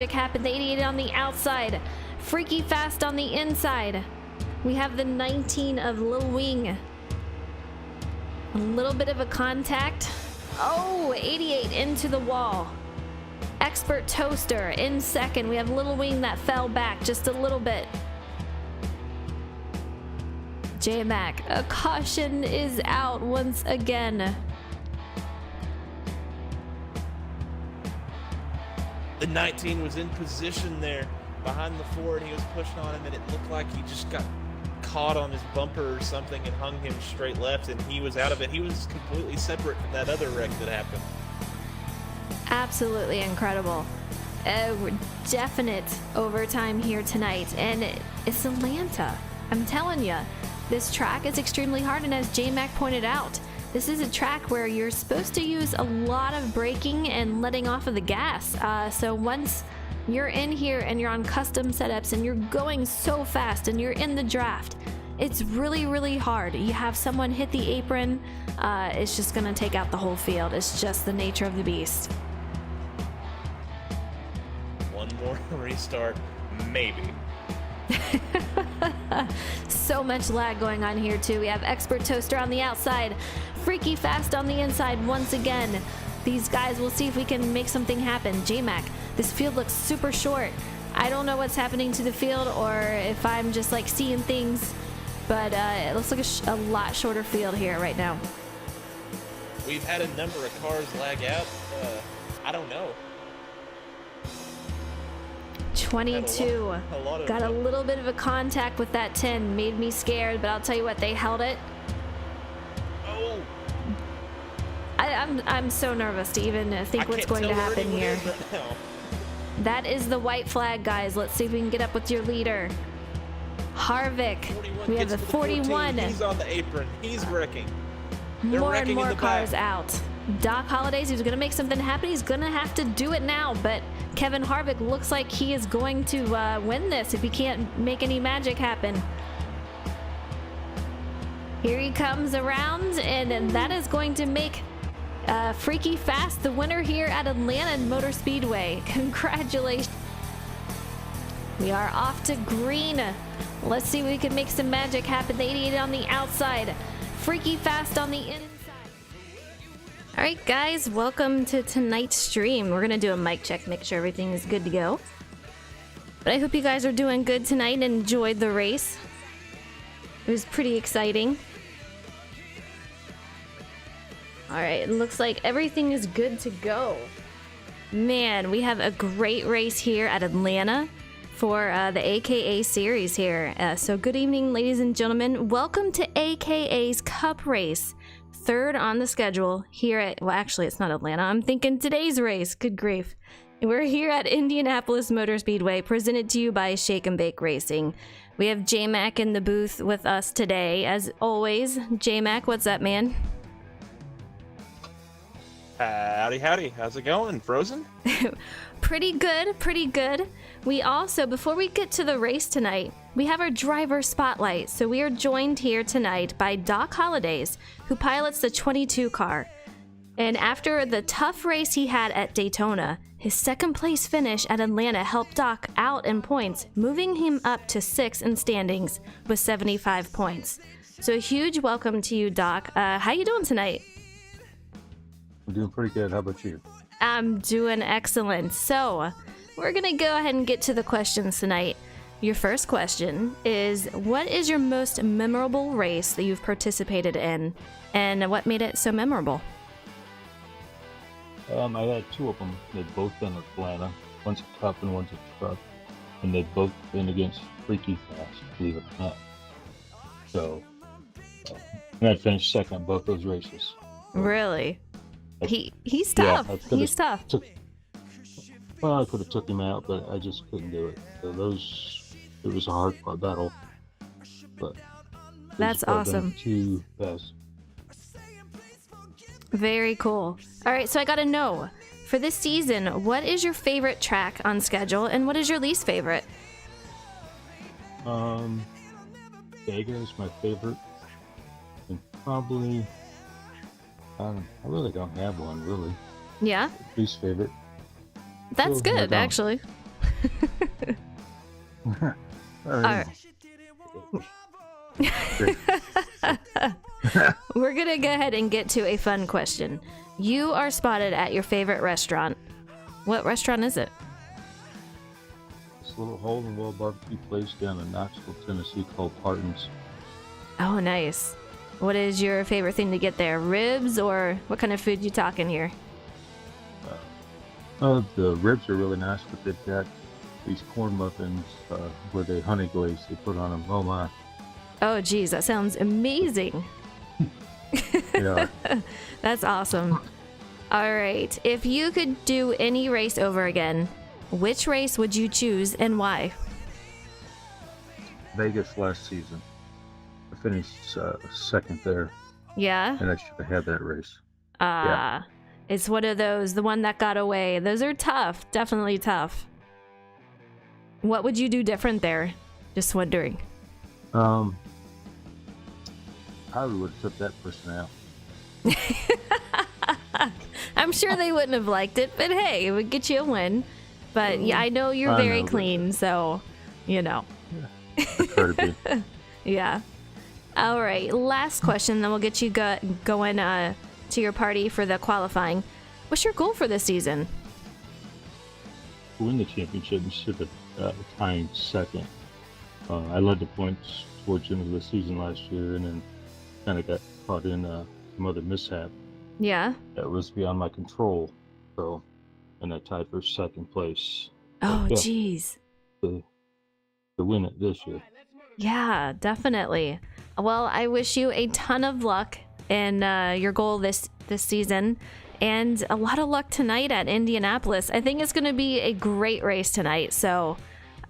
Happened, the 88 on the outside, freaky fast on the inside. We have the 19 of Lil Wing. A little bit of a contact. Oh, 88 into the wall. Expert Toaster in second. We have Lil Wing that fell back just a little bit. J-Mac, a caution is out once again. The 19 was in position there behind the Ford. He was pushing on him, and it looked like he just got caught on his bumper or something and hung him straight left, and he was out of it. He was completely separate from that other wreck that happened. Absolutely incredible. Definite overtime here tonight, and it's Atlanta. I'm telling you, this track is extremely hard, and as J-Mac pointed out, this is a track where you're supposed to use a lot of braking and letting off of the gas. So once you're in here and you're on custom setups and you're going so fast and you're in the draft, it's really, really hard. You have someone hit the apron, it's just gonna take out the whole field. It's just the nature of the beast. One more restart, maybe. So much lag going on here too. We have Expert Toaster on the outside, freaky fast on the inside once again. These guys, we'll see if we can make something happen. J-Mac, this field looks super short. I don't know what's happening to the field or if I'm just like seeing things, but it looks like a lot shorter field here right now. We've had a number of cars lag out. I don't know. 22 got a little bit of a contact with that 10, made me scared, but I'll tell you what, they held it. Oh, I'm so nervous to even think what's going to happen here. That is the white flag, guys. Let's see if we can get up with your leader, Harvick. We have the 41. He's on the apron. He's wrecking. They're More wrecking and more in the cars back. out. Doc Hollidays, he was going to make something happen. He's going to have to do it now, but Kevin Harvick looks like he is going to win this if he can't make any magic happen. Here he comes around, and that is going to make Freaky Fast the winner here at Atlanta Motor Speedway. Congratulations. We are off to green. Let's see if we can make some magic happen. The 88 on the outside, Freaky Fast on the inside. All right, guys, welcome to tonight's stream. We're gonna do a mic check, make sure everything is good to go. But I hope you guys are doing good tonight and enjoyed the race. It was pretty exciting. All right, it looks like everything is good to go. Man, we have a great race here at Atlanta for the AKA series here. So good evening, ladies and gentlemen. Welcome to AKA's Cup race. Third on the schedule here at, well, actually it's not Atlanta. I'm thinking today's race. Good grief. We're here at Indianapolis Motor Speedway, presented to you by Shake and Bake Racing. We have J-Mac in the booth with us today, as always. J-Mac, what's up, man? Howdy, howdy. How's it going? Frozen? Pretty good, pretty good. We also, before we get to the race tonight, we have our driver spotlight. So we are joined here tonight by Doc Hollidays, who pilots the 22 car. And after the tough race he had at Daytona, his second place finish at Atlanta helped Doc out in points, moving him up to 6th in standings with 75 points. So a huge welcome to you, Doc. How you doing tonight? I'm doing pretty good. How about you? I'm doing excellent. So we're gonna go ahead and get to the questions tonight. Your first question is, what is your most memorable race that you've participated in, and what made it so memorable? I had two of them. They've both been Atlanta. One's a cup and one's a truck. And they've both been against Freaky Fast, believe it or not. So, and I finished second on both those races. Really? He's tough. Yeah, He's tough. Well, I could have took him out, but I just couldn't do it. So it was a hard-fought battle. But that's awesome. Too fast. Very cool. All right, so I gotta know, for this season, what is your favorite track on schedule, and what is your least favorite? Vega is my favorite, and probably I really don't have one really. Yeah. Least favorite. That's good, actually. All We're going to go ahead and get to a fun question. You are spotted at your favorite restaurant. What restaurant is it? This little hole-in-the-wall barbecue place down in Knoxville, Tennessee called Parton's. Oh, nice. What is your favorite thing to get there? Ribs, or what kind of food you talking here? The ribs are really nice, but they've got these corn muffins where they honey glaze they put on them. Oh my. Oh, geez, that sounds amazing. Yeah. That's awesome. All right. If you could do any race over again, which race would you choose and why? Vegas last season. I finished second there, Yeah? and I should have had that race. Yeah. It's one of those, the one that got away. Those are tough. Definitely tough. What would you do different there? Just wondering. Probably would have took that person out. I'm sure they wouldn't have liked it, but hey, it would get you a win. But yeah, I know you're very clean, so, you know. Yeah, I try to be. Yeah. All right, last question, then we'll get you going to your party for the qualifying. What's your goal for this season? To win the championship instead of tying second. I led the points towards the end of the season last year, and then kind of got caught in some other mishap Yeah. that was beyond my control. So, and I tied for second place. Oh, Yeah. geez. To win it this year. Yeah, definitely. Well, I wish you a ton of luck in your goal this season, and a lot of luck tonight at Indianapolis. I think it's going to be a great race tonight. So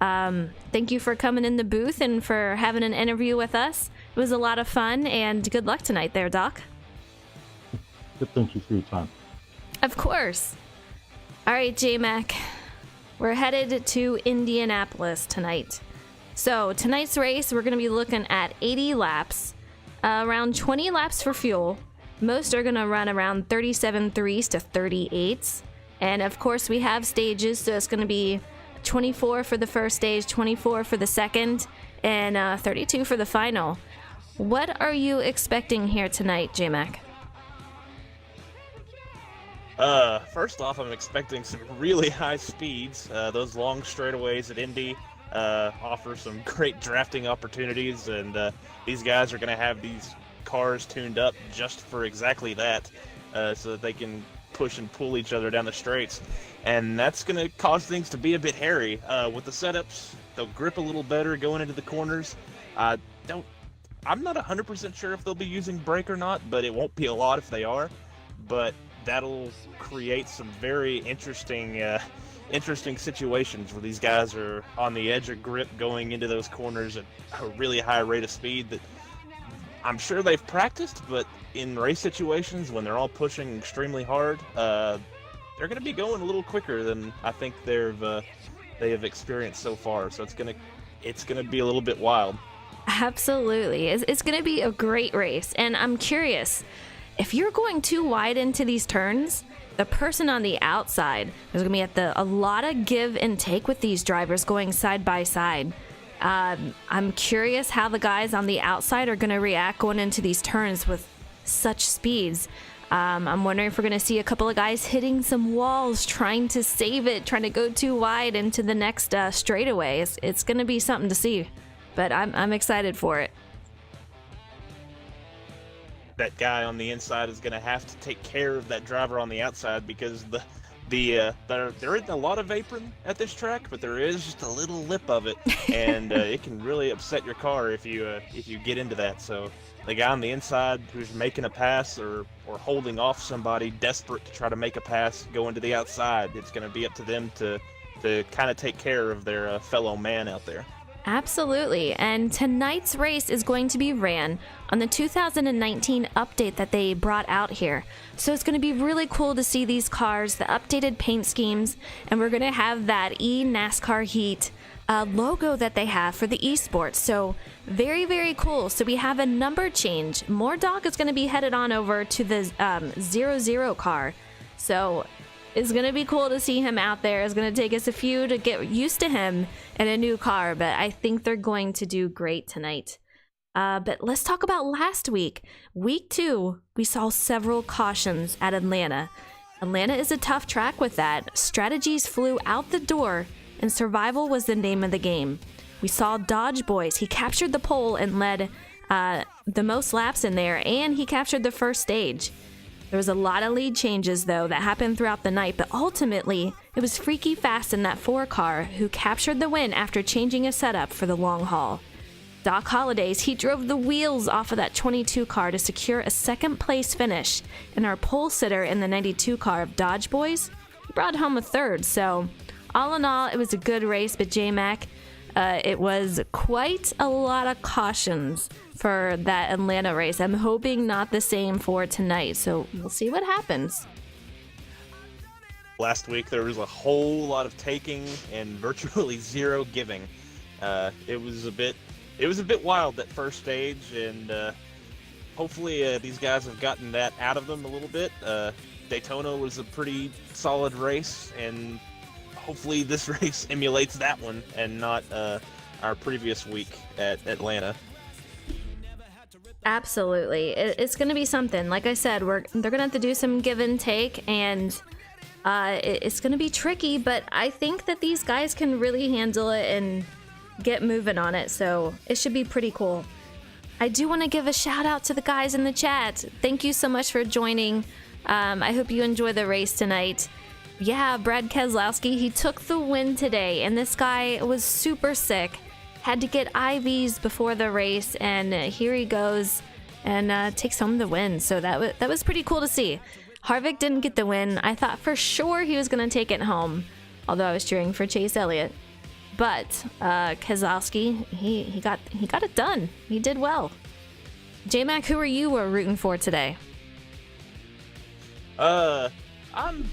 thank you for coming in the booth and for having an interview with us. It was a lot of fun, and good luck tonight there, Doc. But thank you for your time. Of course. All right, J-Mac. We're headed to Indianapolis tonight. So tonight's race, we're going to be looking at 80 laps, around 20 laps for fuel. Most are going to run around 37.3s to 38s. And of course, we have stages, so it's going to be 24 for the first stage, 24 for the second, and 32 for the final. What are you expecting here tonight, J-Mac? First off, I'm expecting some really high speeds. Those long straightaways at Indy offer some great drafting opportunities, and these guys are going to have these cars tuned up just for exactly that, so that they can push and pull each other down the straights. And that's going to cause things to be a bit hairy. With the setups, they'll grip a little better going into the corners. I'm not 100% sure if they'll be using brake or not, but it won't be a lot if they are. But that'll create some very interesting situations where these guys are on the edge of grip going into those corners at a really high rate of speed that I'm sure they've practiced, but in race situations when they're all pushing extremely hard, they're going to be going a little quicker than I think they have experienced so far. So it's going to be a little bit wild. Absolutely. It's going to be a great race, and I'm curious, if you're going too wide into these turns, the person on the outside, there's going to be a lot of give and take with these drivers going side by side. I'm curious how the guys on the outside are going to react going into these turns with such speeds. I'm wondering if we're going to see a couple of guys hitting some walls, trying to save it, trying to go too wide into the next straightaway. It's going to be something to see, but I'm excited for it. That guy on the inside is going to have to take care of that driver on the outside, because there isn't a lot of apron at this track, but there is just a little lip of it, and it can really upset your car if you get into that. So the guy on the inside who's making a pass or holding off somebody desperate to try to make a pass going to the outside, it's going to be up to them to kind of take care of their fellow man out there. Absolutely, and tonight's race is going to be ran on the 2019 update that they brought out here. So it's going to be really cool to see these cars, the updated paint schemes, and we're going to have that eNASCAR Heat logo that they have for the esports. So very, very cool. So we have a number change. Mordog is going to be headed on over to the 00 car. So It's going to be cool to see him out there. It's going to take us a few to get used to him in a new car, but I think they're going to do great tonight. But let's talk about last week. Week 2, we saw several cautions at Atlanta. Atlanta is a tough track with that. Strategies flew out the door, and survival was the name of the game. We saw Dodge Boys. He captured the pole and led the most laps in there, and he captured the first stage. There was a lot of lead changes, though, that happened throughout the night, but ultimately, it was Freaky Fast in that 4 car who captured the win after changing a setup for the long haul. Doc Hollidays, he drove the wheels off of that 22 car to secure a second place finish, and our pole sitter in the 92 car of Dodge Boys brought home a third. So all in all, it was a good race, but J-Mac, it was quite a lot of cautions for that Atlanta race. I'm hoping not the same for tonight, so we'll see what happens. Last week there was a whole lot of taking and virtually zero giving. It was a bit wild, that first stage, and hopefully these guys have gotten that out of them a little bit. Daytona was a pretty solid race, and hopefully this race emulates that one and not our previous week at Atlanta. Absolutely. It's going to be something. Like I said, they're going to have to do some give and take, and it's going to be tricky, but I think that these guys can really handle it and get moving on it, so it should be pretty cool. I do want to give a shout out to the guys in the chat. Thank you so much for joining. I hope you enjoy the race tonight. Yeah, Brad Keselowski, he took the win today, and this guy was super sick. Had to get IVs before the race, and here he goes and takes home the win. So that was pretty cool to see. Harvick didn't get the win. I thought for sure he was going to take it home, although I was cheering for Chase Elliott. But Keselowski, he got it done. He did well. J-Mac, who are you rooting for today? I'm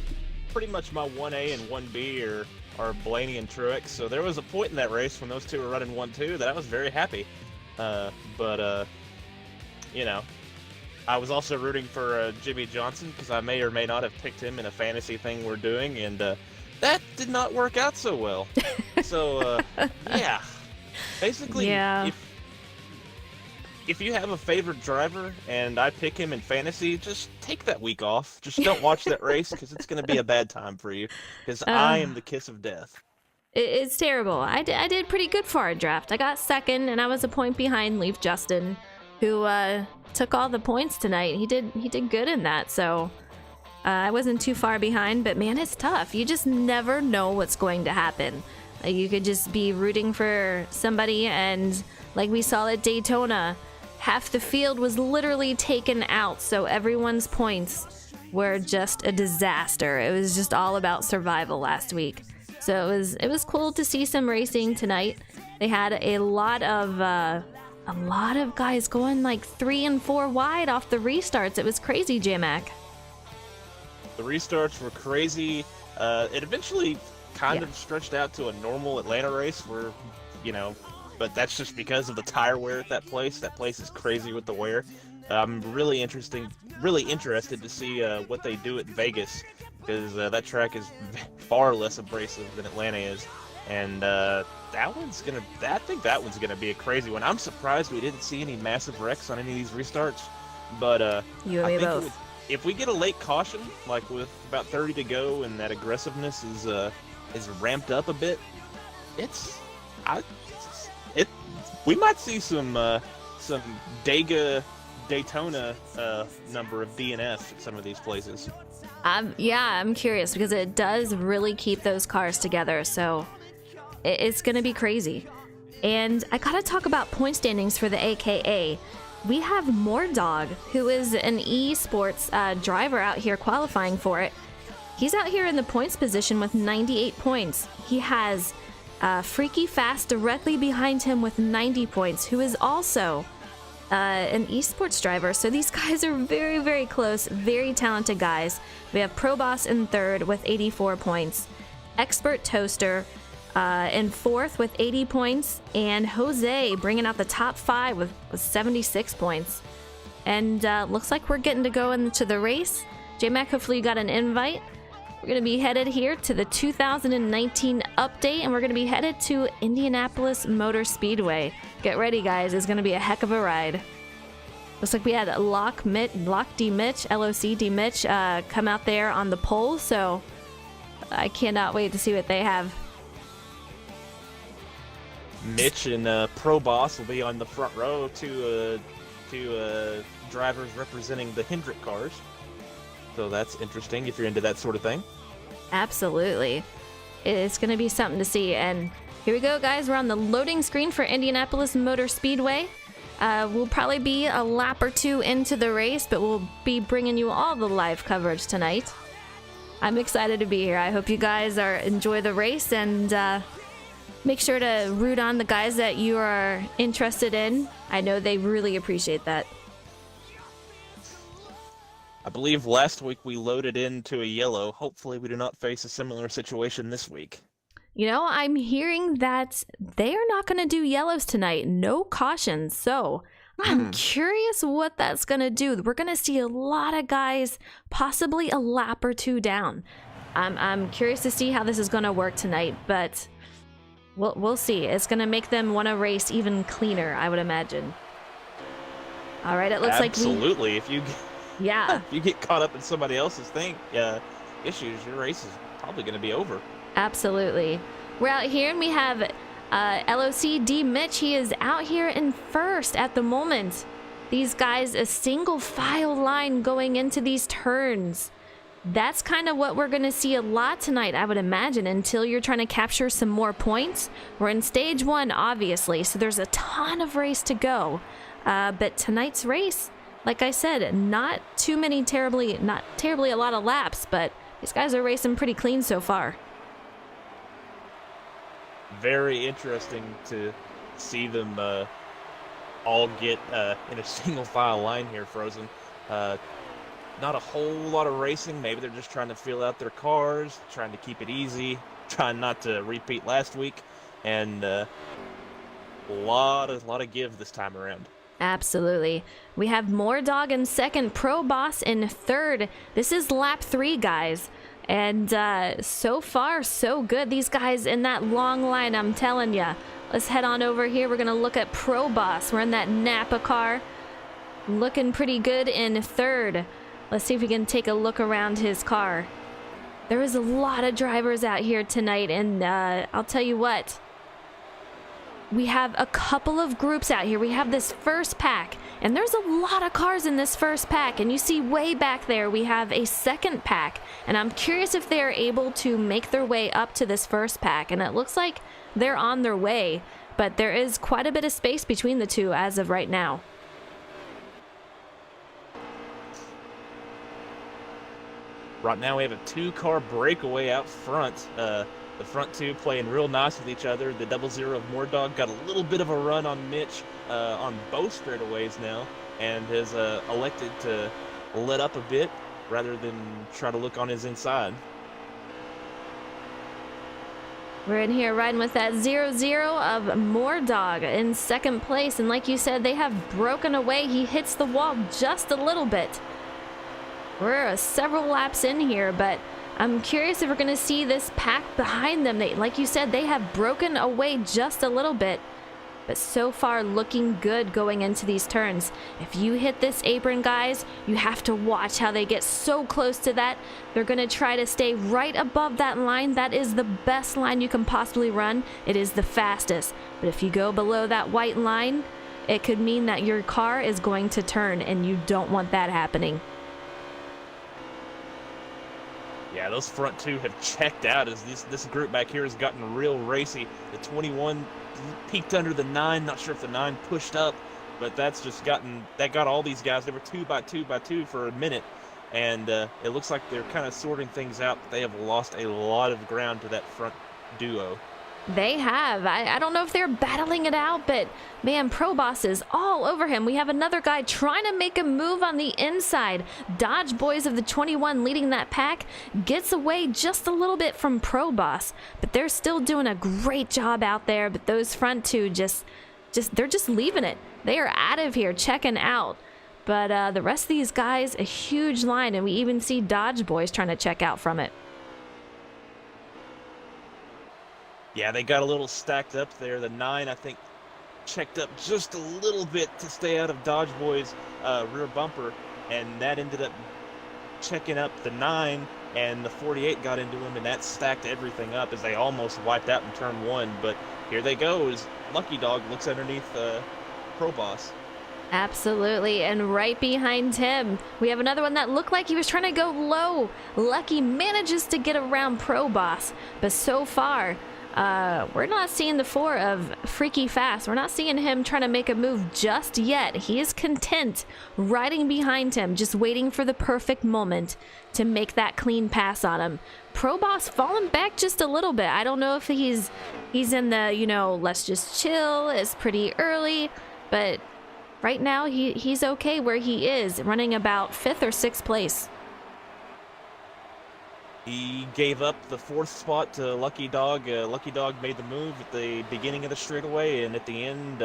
pretty much my 1A and 1B are Blaney and Truex. So there was a point in that race when those two were running 1-2 that I was very happy. But I was also rooting for Jimmy Johnson because I may or may not have picked him in a fantasy thing we're doing, and that did not work out so well. So, yeah. Basically, yeah. If you have a favorite driver and I pick him in fantasy, just take that week off. Just don't watch that race because it's going to be a bad time for you because I am the kiss of death. It's terrible. I did pretty good for our draft. I got second, and I was a point behind Leaf Justin, who took all the points tonight. He did good in that, so I wasn't too far behind, but man, it's tough. You just never know what's going to happen. You could just be rooting for somebody, and like we saw at Daytona, half the field was literally taken out, so everyone's points were just a disaster. It was just all about survival last week. So it was cool to see some racing tonight. They had a lot of guys going like 3 and 4 wide off the restarts. It was crazy, J-Mac. The restarts were crazy. It eventually kind of stretched out to a normal Atlanta race where, but that's just because of the tire wear at that place. That place is crazy with the wear. I'm really interested to see what they do at Vegas because that track is far less abrasive than Atlanta is, and I think that one's gonna be a crazy one. I'm surprised we didn't see any massive wrecks on any of these restarts, but you and me both. If we get a late caution, like with about 30 to go, and that aggressiveness is ramped up a bit, we might see some Daytona number of DNF at some of these places. I'm curious because it does really keep those cars together, so it's gonna be crazy. And I gotta talk about point standings for the AKA. We have Mordog, who is an esports driver out here qualifying for it. He's out here in the points position with 98 points. He has Freaky Fast directly behind him with 90 points, who is also an esports driver. So these guys are very, very close, very talented guys. We have Pro Boss in third with 84 points, Expert Toaster in fourth with 80 points, and Jose bringing out the top 5 with 76 points. And looks like we're getting to go into the race. J-Mac, hopefully you got an invite. We're going to be headed here to the 2019 update, and we're going to be headed to Indianapolis Motor Speedway. Get ready, guys. It's going to be a heck of a ride. Looks like we had Lock D Mitch, LOC D Mitch, come out there on the pole, so I cannot wait to see what they have. Mitch and Pro Boss will be on the front row to drivers representing the Hendrick cars. So that's interesting if you're into that sort of thing. Absolutely. It's going to be something to see. And here we go, guys. We're on the loading screen for Indianapolis Motor Speedway. We'll probably be a lap or two into the race, but we'll be bringing you all the live coverage tonight. I'm excited to be here. I hope you guys enjoy the race, and make sure to root on the guys that you are interested in. I know they really appreciate that. I believe last week we loaded into a yellow. Hopefully we do not face a similar situation this week. You know, I'm hearing that they are not going to do yellows tonight. No cautions. So I'm curious what that's going to do. We're going to see a lot of guys possibly a lap or two down. I'm curious to see how this is going to work tonight, but we'll see. It's going to make them want to race even cleaner, I would imagine. All right, it looks Absolutely. like if you get caught up in somebody else's issues, your race is probably going to be over. Absolutely. We're out here and we have LOC D Mitch. He is out here in first at the moment. These guys, a single file line going into these turns. That's kind of what we're going to see a lot tonight, I would imagine, until you're trying to capture some more points. We're in stage 1, obviously, so there's a ton of race to go. But tonight's race, like I said, not terribly a lot of laps, but these guys are racing pretty clean so far. Very interesting to see them all get in a single file line here, Frozen. Not a whole lot of racing. Maybe they're just trying to feel out their cars, trying to keep it easy, trying not to repeat last week, and a lot of give this time around. Absolutely. We have More Dog in second, Pro Boss in third. This is lap 3, guys. And so far, so good. These guys in that long line, I'm telling ya. Let's head on over here. We're going to look at Pro Boss. We're in that Napa car. Looking pretty good in third. Let's see if we can take a look around his car. There is a lot of drivers out here tonight, and I'll tell you what. We have a couple of groups out here. We have this first pack, and there's a lot of cars in this first pack, and you see way back there we have a second pack, and I'm curious if they are able to make their way up to this first pack, and it looks like they're on their way, but there is quite a bit of space between the two as of right now. Right now we have a 2-car breakaway out front. The front two playing real nice with each other. The 00 of More Dog got a little bit of a run on Mitch on both straightaways now, and has elected to let up a bit rather than try to look on his inside. We're in here riding with that 00 of More Dog in second place, and like you said, they have broken away. He hits the wall just a little bit. We're several laps in here, but I'm curious if we're going to see this pack behind them. Like you said, they have broken away just a little bit, but so far looking good going into these turns. If you hit this apron, guys, you have to watch how they get so close to that. They're going to try to stay right above that line. That is the best line you can possibly run. It is the fastest. But if you go below that white line, it could mean that your car is going to turn, and you don't want that happening. Yeah, those front two have checked out as this group back here has gotten real racy. The 21 peaked under the 9. Not sure if the 9 pushed up, but that got all these guys. They were 2 by 2 by 2 for a minute, and it looks like they're kind of sorting things out. But they have lost a lot of ground to that front duo. They have. I don't know if they're battling it out, but man, Pro Boss is all over him. We have another guy trying to make a move on the inside. Dodge Boys of the 21 leading that pack gets away just a little bit from Pro Boss, but they're still doing a great job out there. But those front two they're just leaving it. They are out of here, checking out. But the rest of these guys, a huge line, and we even see Dodge Boys trying to check out from it. Yeah, they got a little stacked up there. The 9, I think, checked up just a little bit to stay out of Dodge Boy's rear bumper, and that ended up checking up the 9, and the 48 got into him, and that stacked everything up as they almost wiped out in turn 1. But here they go as Lucky Dog looks underneath Pro Boss. Absolutely, and right behind him, we have another one that looked like he was trying to go low. Lucky manages to get around Pro Boss, but so far, we're not seeing the 4 of Freaky Fast. We're not seeing him trying to make a move just yet. He is content riding behind him, just waiting for the perfect moment to make that clean pass on him. Pro Boss falling back just a little bit. I don't know if he's in the, let's just chill. It's pretty early, but right now he's okay where he is, running about 5th or 6th place. He gave up the 4th spot to Lucky Dog. Lucky Dog made the move at the beginning of the straightaway, and at the end,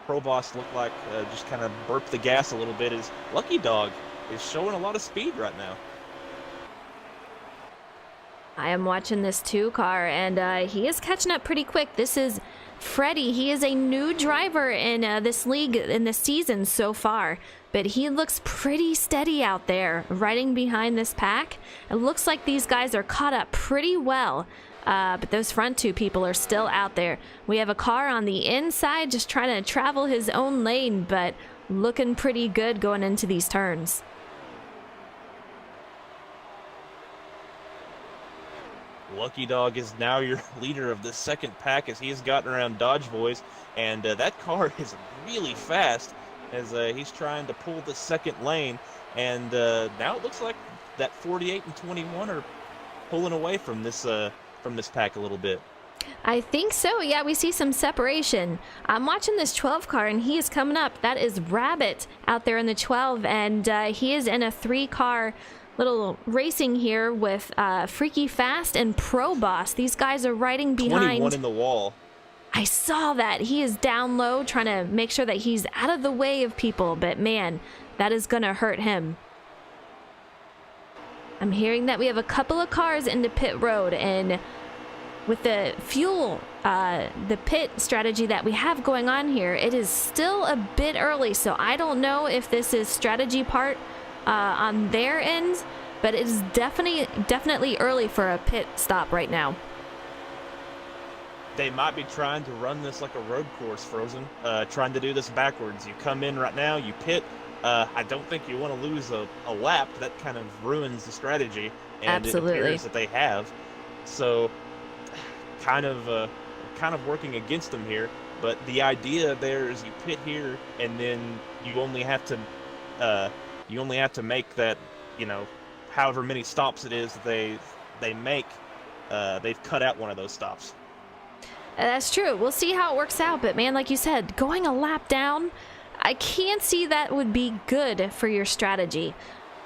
Pro Boss looked like just kind of burped the gas a little bit as Lucky Dog is showing a lot of speed right now. I am watching this 2 car, and he is catching up pretty quick. This is Freddie. He is a new driver in this league in this season so far, but he looks pretty steady out there riding behind this pack. It looks like these guys are caught up pretty well, but those front 2 people are still out there. We have a car on the inside just trying to travel his own lane, but looking pretty good going into these turns. Lucky Dog is now your leader of the 2nd pack as he has gotten around Dodge Boys, and that car is really fast as he's trying to pull the 2nd lane, and now it looks like that 48 and 21 are pulling away from this pack a little bit. I think so. Yeah, we see some separation. I'm watching this 12 car, and he is coming up. That is Rabbit out there in the 12, and he is in a 3 car little racing here with Freaky Fast and Pro Boss. These guys are riding behind. 21 in the wall. I saw that. He is down low trying to make sure that he's out of the way of people, but man, that is going to hurt him. I'm hearing that we have a couple of cars into pit road, and with the fuel, the pit strategy that we have going on here, it is still a bit early, so I don't know if this is strategy part on their end, but it is definitely early for a pit stop right now. They might be trying to run this like a road course, Frozen, trying to do this backwards. You come in right now, you pit. I don't think you want to lose a lap. That kind of ruins the strategy, and Absolutely. It appears that they have. So, kind of working against them here. But the idea there is you pit here, and then you only have to make that, however many stops it is that they make. They've cut out one of those stops. That's true. We'll see how it works out. But man, like you said, going a lap down, I can't see that would be good for your strategy.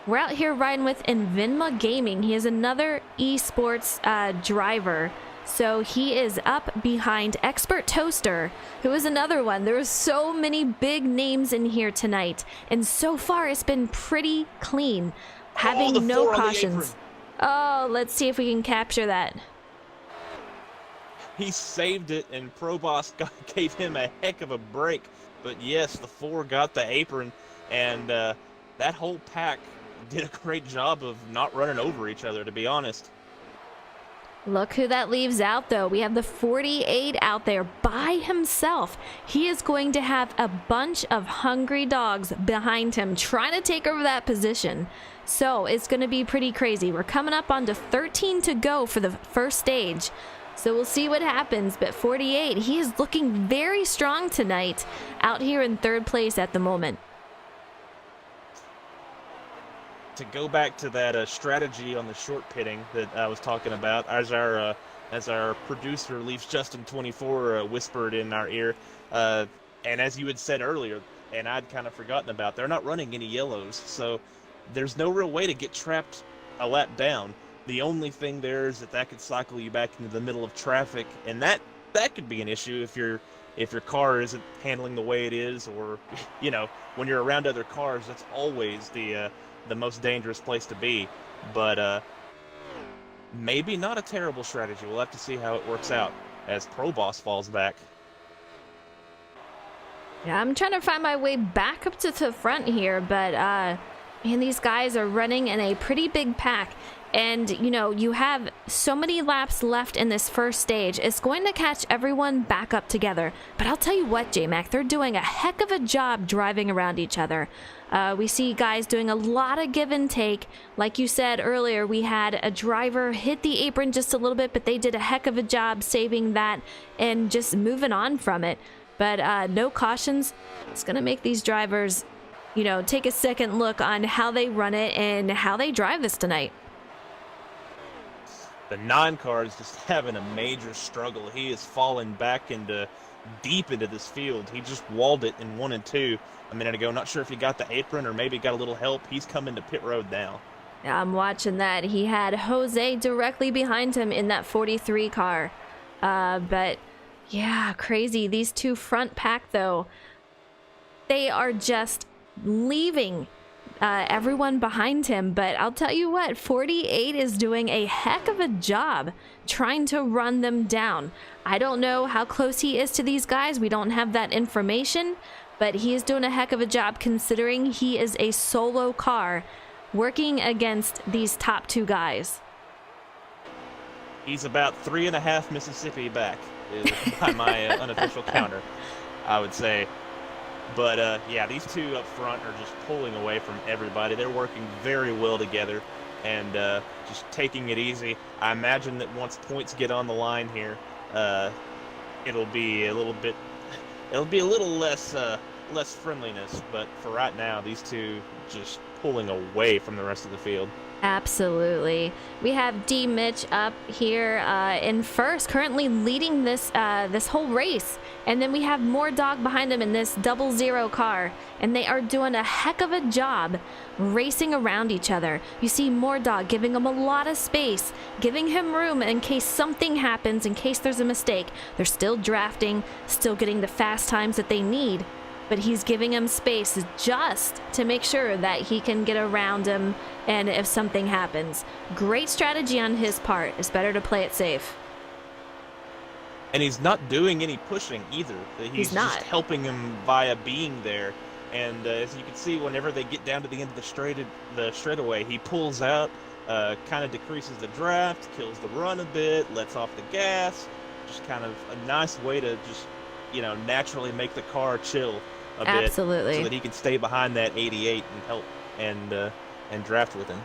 We're out here riding with Invinma Gaming. He is another esports driver. So he is up behind Expert Toaster, who is another one. There are so many big names in here tonight. And so far, it's been pretty clean, having no cautions. Oh, let's see if we can capture that. He saved it, and Pro Boss gave him a heck of a break. But yes, the 4 got the apron, and that whole pack did a great job of not running over each other, to be honest. Look who that leaves out, though. We have the 48 out there by himself. He is going to have a bunch of hungry dogs behind him trying to take over that position. So it's going to be pretty crazy. We're coming up onto 13 to go for the first stage. So we'll see what happens. But 48, he is looking very strong tonight out here in 3rd place at the moment. To go back to that strategy on the short pitting that I was talking about, as our producer Leafs Justin 24 whispered in our ear, and as you had said earlier, and I'd kind of forgotten about, they're not running any yellows, so there's no real way to get trapped a lap down. The only thing there is that could cycle you back into the middle of traffic, and that could be an issue if your car isn't handling the way it is, or when you're around other cars, that's always the most dangerous place to be. But maybe not a terrible strategy. We'll have to see how it works out. as Pro Boss falls back. Yeah, I'm trying to find my way back up to the front here, but man, these guys are running in a pretty big pack. And, you know, you have so many laps left in this first stage. It's going to catch everyone back up together. But I'll tell you what, J-Mac, they're doing a heck of a job driving around each other. We see guys doing a lot of give and take. Like you said earlier, we had a driver hit the apron just a little bit, but they did a heck of a job saving that and just moving on from it. But no cautions. It's going to make these drivers, you know, take a second look on how they run it and how they drive this tonight. The 9 car is just having a major struggle. He is falling back deep into this field. He just walled it in 1 and 2 a minute ago. Not sure if he got the apron or maybe got a little help. He's coming to pit road now. I'm watching that. He had Jose directly behind him in that 43 car. But yeah, crazy. These two front pack, though, they are just leaving everyone behind him. But I'll tell you what, 48 is doing a heck of a job trying to run them down. I don't know how close he is to these guys. We don't have that information, but he is doing a heck of a job considering he is a solo car working against these top 2 guys. He's about 3.5 Mississippi back by my unofficial counter, I would say. But, yeah, these 2 up front are just pulling away from everybody. They're working very well together and just taking it easy. I imagine that once points get on the line here, it'll be a little less friendliness. But for right now, these 2 just pulling away from the rest of the field. Absolutely. We have D. Mitch up here in first, currently leading this whole race. And then we have more dog behind him in this 00 car. And they are doing a heck of a job racing around each other. You see more dog giving him a lot of space, giving him room in case something happens, in case there's a mistake. They're still drafting, still getting the fast times that they need. But he's giving him space just to make sure that he can get around him and if something happens. Great strategy on his part. It's better to play it safe. And he's not doing any pushing either. He's not. Just helping him via being there. And as you can see, whenever they get down to the end of the straightaway, he pulls out, kind of decreases the draft, kills the run a bit, lets off the gas. Just kind of a nice way to just, you know, naturally make the car chill a bit. Absolutely. So that he can stay behind that 88 and help and draft with him.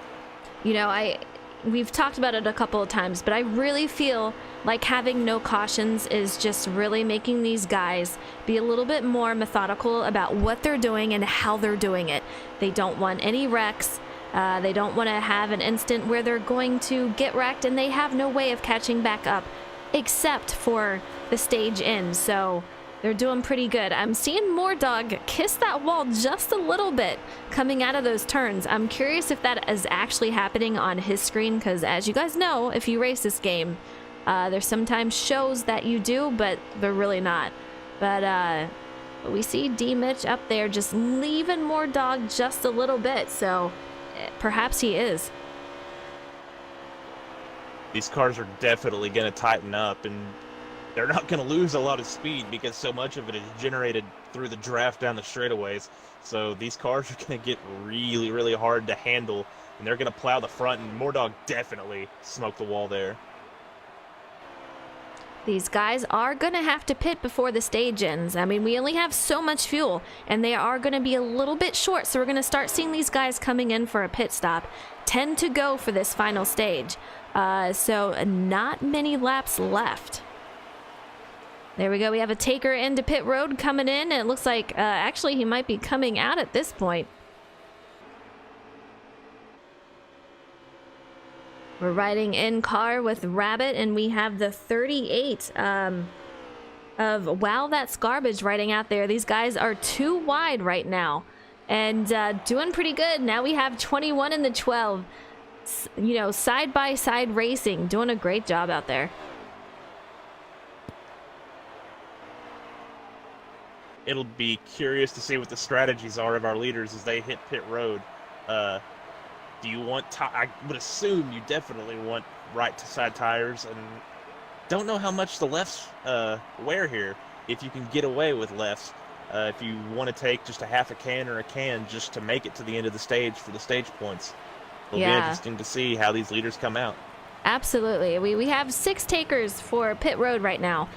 You know, we've talked about it a couple of times, but I really feel like having no cautions is just really making these guys be a little bit more methodical about what they're doing and how they're doing it. They don't want any wrecks. They don't want to have an instant where they're going to get wrecked and they have no way of catching back up except for the stage end. So they're doing pretty good. I'm seeing more dog kiss that wall just a little bit coming out of those turns. I'm curious if that is actually happening on his screen, because as you guys know, if you race this game, there's sometimes shows that you do, but they're really not. But we see D. Mitch up there just leaving more dog just a little bit, so perhaps he is. These cars are definitely going to tighten up, and they're not going to lose a lot of speed because so much of it is generated through the draft down the straightaways. So these cars are going to get really, really hard to handle, and they're going to plow the front, and Mordog definitely smoked the wall there. These guys are going to have to pit before the stage ends. I mean, we only have so much fuel, and they are going to be a little bit short, so we're going to start seeing these guys coming in for a pit stop. 10 to go for this final stage. So not many laps left. There we go. We have a taker into pit road coming in, and it looks like actually he might be coming out at this point. We're riding in car with Rabbit, and we have the 38 of Wow That's Garbage riding out there. These guys are too wide right now and doing pretty good. Now we have 21 in the 12. You know, side by side racing, doing a great job out there. It'll be curious to see what the strategies are of our leaders as they hit pit road. Do you want I would assume you definitely want right to side tires, and don't know how much the lefts wear here. If you can get away with lefts, if you want to take just a half a can or a can just to make it to the end of the stage for the stage points. It'll be interesting to see how these leaders come out. Absolutely. We have 6 takers for pit road right now.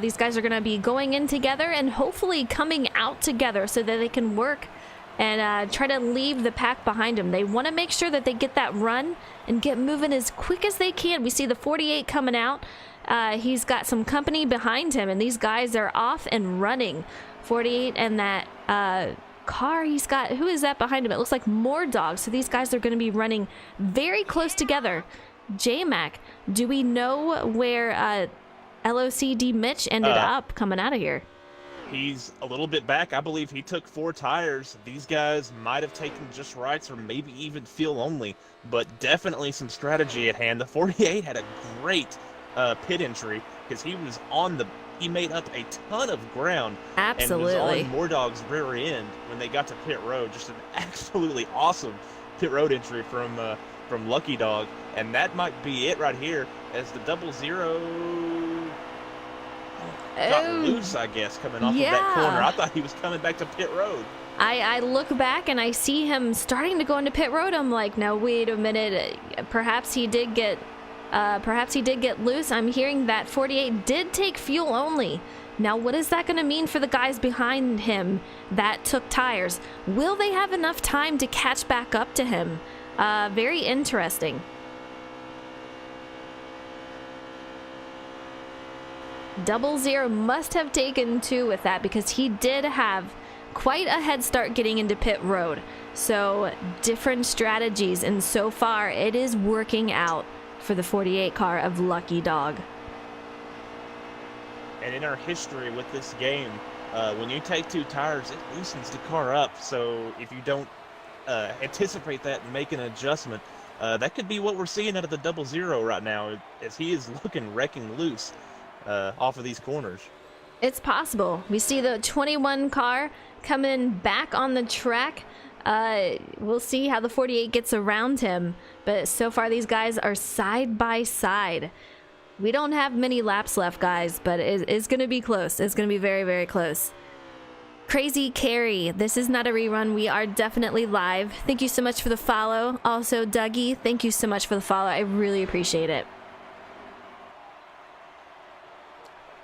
These guys are going to be going in together and hopefully coming out together so that they can work and try to leave the pack behind them. They want to make sure that they get that run and get moving as quick as they can. We see the 48 coming out. He's got some company behind him, and these guys are off and running. 48 and that car he's got, who is that behind him? It looks like more dogs. So these guys are going to be running very close together. J-Mac, do we know where LOCD Mitch ended up coming out of here? He's a little bit back. I believe he took 4 tires. These guys might have taken just rights or maybe even fuel only, but definitely some strategy at hand. The 48 had a great pit entry because he made up a ton of ground. Absolutely. And was on Moordog's rear end when they got to pit road. Just an absolutely awesome pit road entry from Lucky Dog. And that might be it right here as the 00 got loose, I guess, coming off of that corner. I thought he was coming back to pit road. I look back and I see him starting to go into pit road. I'm like, no, wait a minute. Perhaps he did get loose. I'm hearing that 48 did take fuel only. Now, what is that going to mean for the guys behind him that took tires? Will they have enough time to catch back up to him? Very interesting. Double Zero must have taken 2 with that because he did have quite a head start getting into pit road. So different strategies, and so far it is working out for the 48 car of Lucky Dog. And in our history with this game, when you take 2 tires, it loosens the car up. So if you don't anticipate that and make an adjustment, that could be what we're seeing out of the 00 right now, as he is looking wrecking loose off of these corners. It's possible. We see the 21 car coming back on the track. We'll see how the 48 gets around him, but so far these guys are side by side. We don't have many laps left, guys, but it's going to be close. It's going to be very, very close. Crazy Carrie, this is not a rerun. We are definitely live. Thank you so much for the follow. Also, Dougie, thank you so much for the follow. I really appreciate it.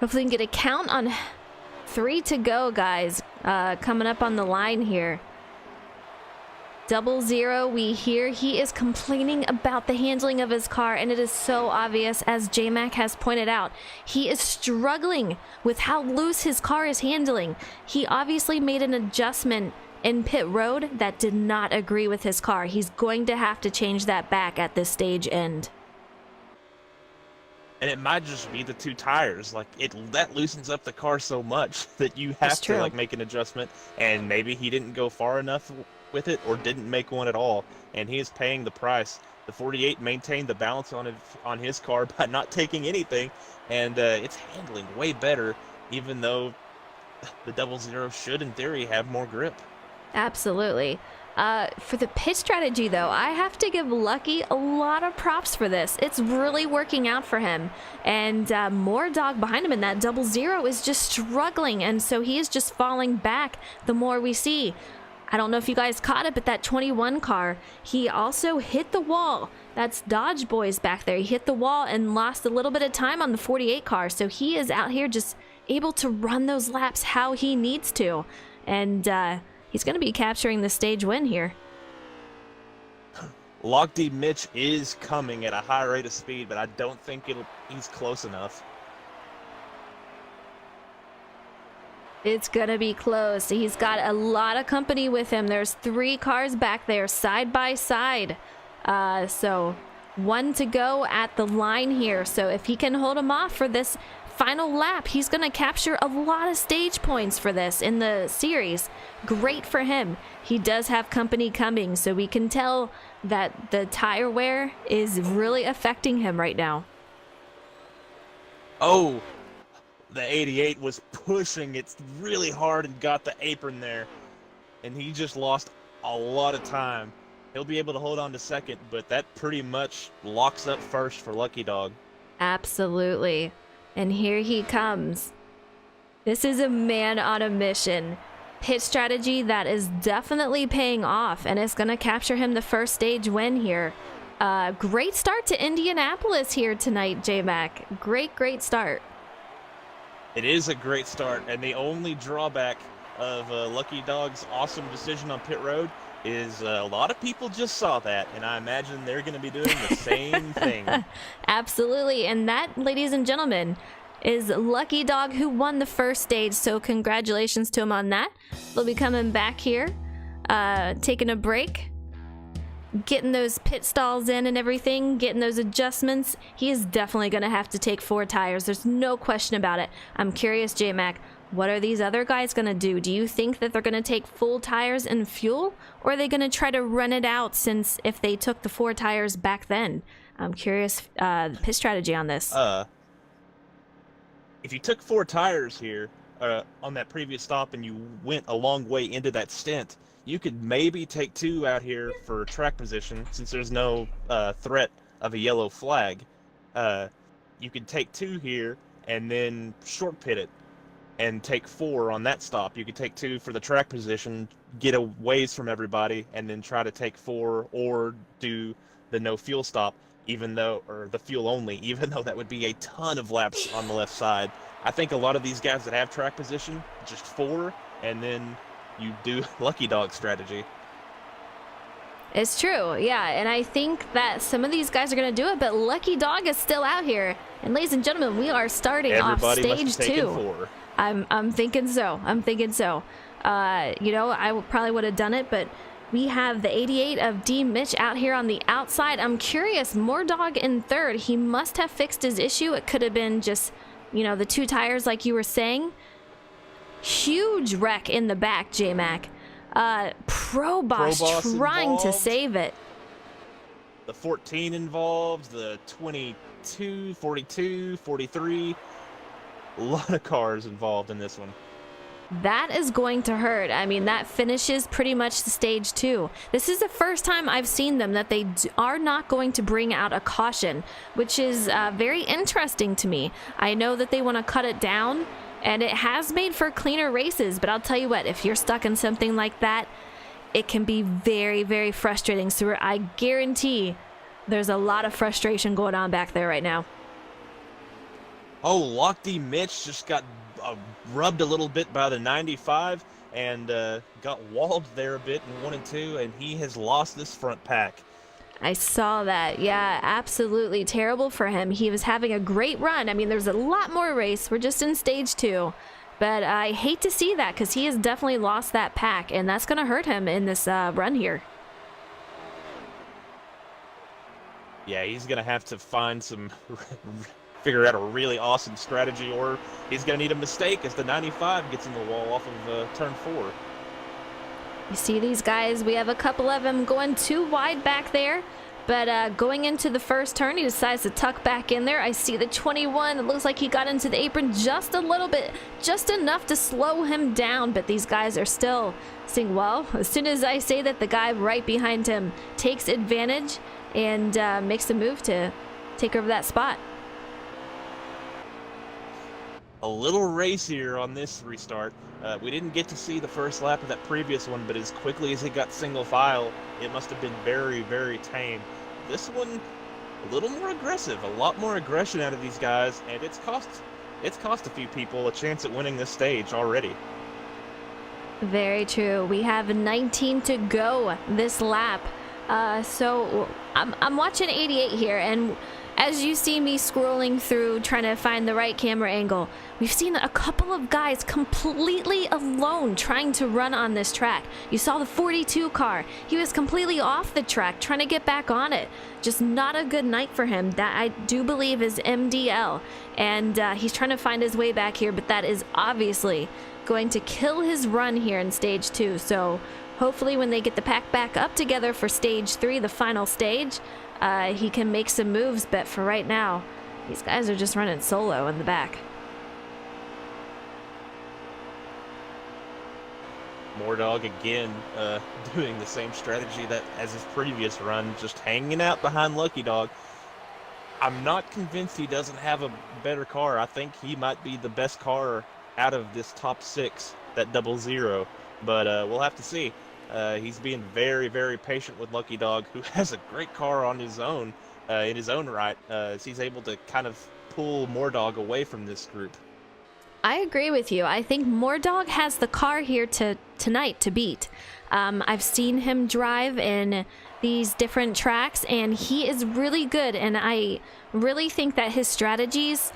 Hopefully we can get a count on 3 to go, guys. Coming up on the line here. 00, we hear he is complaining about the handling of his car, and it is so obvious, as J-Mac has pointed out. He is struggling with how loose his car is handling. He obviously made an adjustment in pit road that did not agree with his car. He's going to have to change that back at this stage end. And it might just be the 2 tires. Like, that loosens up the car so much that you have to like make an adjustment. And maybe he didn't go far enough with it, or didn't make one at all, and he is paying the price. The 48 maintained the balance on his car by not taking anything, and it's handling way better, even though the 00 should, in theory, have more grip. Absolutely. For the pit strategy, though, I have to give Lucky a lot of props for this. It's really working out for him. And more dog behind him, and that 00 is just struggling, and so he is just falling back the more we see. I don't know if you guys caught it, but that 21 car, he also hit the wall. That's Dodge Boys back there. He hit the wall and lost a little bit of time on the 48 car, so he is out here just able to run those laps how he needs to. And he's going to be capturing the stage win here. Locked Mitch is coming at a high rate of speed, but I don't think he's close enough. It's going to be close. He's got a lot of company with him. There's 3 cars back there side by side. So 1 to go at the line here. So if he can hold him off for this final lap, he's going to capture a lot of stage points for this in the series. Great for him. He does have company coming, so we can tell that the tire wear is really affecting him right now. Oh, the 88 was pushing it really hard and got the apron there, and he just lost a lot of time. He'll be able to hold on to second, but that pretty much locks up first for Lucky Dog. Absolutely. And here he comes. This is a man on a mission. Pit strategy that is definitely paying off, and it's going to capture him the first stage win here. Great start to Indianapolis here tonight, J-Mac. Great start. It is a great start, and the only drawback of Lucky Dog's awesome decision on pit road is a lot of people just saw that, and I imagine they're going to be doing the same thing. Absolutely, and that, ladies and gentlemen, is Lucky Dog, who won the first stage, so congratulations to him on that. They'll be coming back here, taking a break, getting those pit stalls in and everything, getting those adjustments. He is definitely going to have to take 4 tires. There's no question about it. I'm curious, J-Mac, what are these other guys going to do? Do you think that they're going to take full tires and fuel, or are they going to try to run it out, since if they took the 4 tires back then? I'm curious pit strategy on this. If you took 4 tires here on that previous stop and you went a long way into that stint, you could maybe take 2 out here for track position, since there's no threat of a yellow flag. You could take 2 here and then short pit it and take 4 on that stop. You could take 2 for the track position, get a ways from everybody, and then try to take 4 or do the no fuel stop, or the fuel only, even though that would be a ton of laps on the left side. I think a lot of these guys that have track position, just 4, and then you do Lucky Dog strategy. It's true, yeah, and I think that some of these guys are going to do it, but Lucky Dog is still out here. And ladies and gentlemen, we are starting Everybody off stage must have taken 2. 4. I'm thinking so. I probably would have done it, but we have the 88 of D Mitch out here on the outside. I'm curious, Moordog in third. He must have fixed his issue. It could have been just, the 2 tires like you were saying. Huge wreck in the back, J-Mac. Proboss trying involved. To save it. The 14 involved, the 22, 42, 43. A lot of cars involved in this one. That is going to hurt. I mean, that finishes pretty much the stage 2. This is the first time I've seen them that they are not going to bring out a caution, which is very interesting to me. I know that they want to cut it down, and it has made for cleaner races, but I'll tell you what, if you're stuck in something like that, it can be very, very frustrating. So I guarantee there's a lot of frustration going on back there right now. Oh, Lochte Mitch just got rubbed a little bit by the 95 and got walled there a bit in 1 and 2, and he has lost this front pack. I saw that. Yeah, absolutely terrible for him. He was having a great run. I mean, there's a lot more race. We're just in stage 2. But I hate to see that, because he has definitely lost that pack, and that's going to hurt him in this run here. Yeah, he's going to have to figure out a really awesome strategy, or he's going to need a mistake as the 95 gets in the wall off of turn 4. You see these guys, we have a couple of them going too wide back there, but going into the first turn, he decides to tuck back in there. I see the 21. It looks like he got into the apron just a little bit, just enough to slow him down, but these guys are still saying, well, as soon as I say that, the guy right behind him takes advantage and makes a move to take over that spot. A little race here on this restart. We didn't get to see the first lap of that previous one, but as quickly as it got single file, it must have been very, very tame. This one, a little more aggressive, a lot more aggression out of these guys, and it's cost a few people a chance at winning this stage already. Very true. We have 19 to go this lap. So I'm watching 88 here, and as you see me scrolling through trying to find the right camera angle, we've seen a couple of guys completely alone trying to run on this track. You saw the 42 car. He was completely off the track trying to get back on it. Just not a good night for him. That I do believe is MDL, and he's trying to find his way back here, but that is obviously going to kill his run here in stage 2. So hopefully when they get the pack back up together for stage 3, the final stage, he can make some moves, but for right now, these guys are just running solo in the back. Moordog again doing the same strategy that as his previous run, just hanging out behind Lucky Dog. I'm not convinced he doesn't have a better car. I think he might be the best car out of this top 6, that 00. But we'll have to see. He's being very, very patient with Lucky Dog, who has a great car on his own, in his own right. As he's able to kind of pull Moordog away from this group. I agree with you. I think Moordog has the car here tonight to beat. I've seen him drive in these different tracks, and he is really good. And I really think that his strategies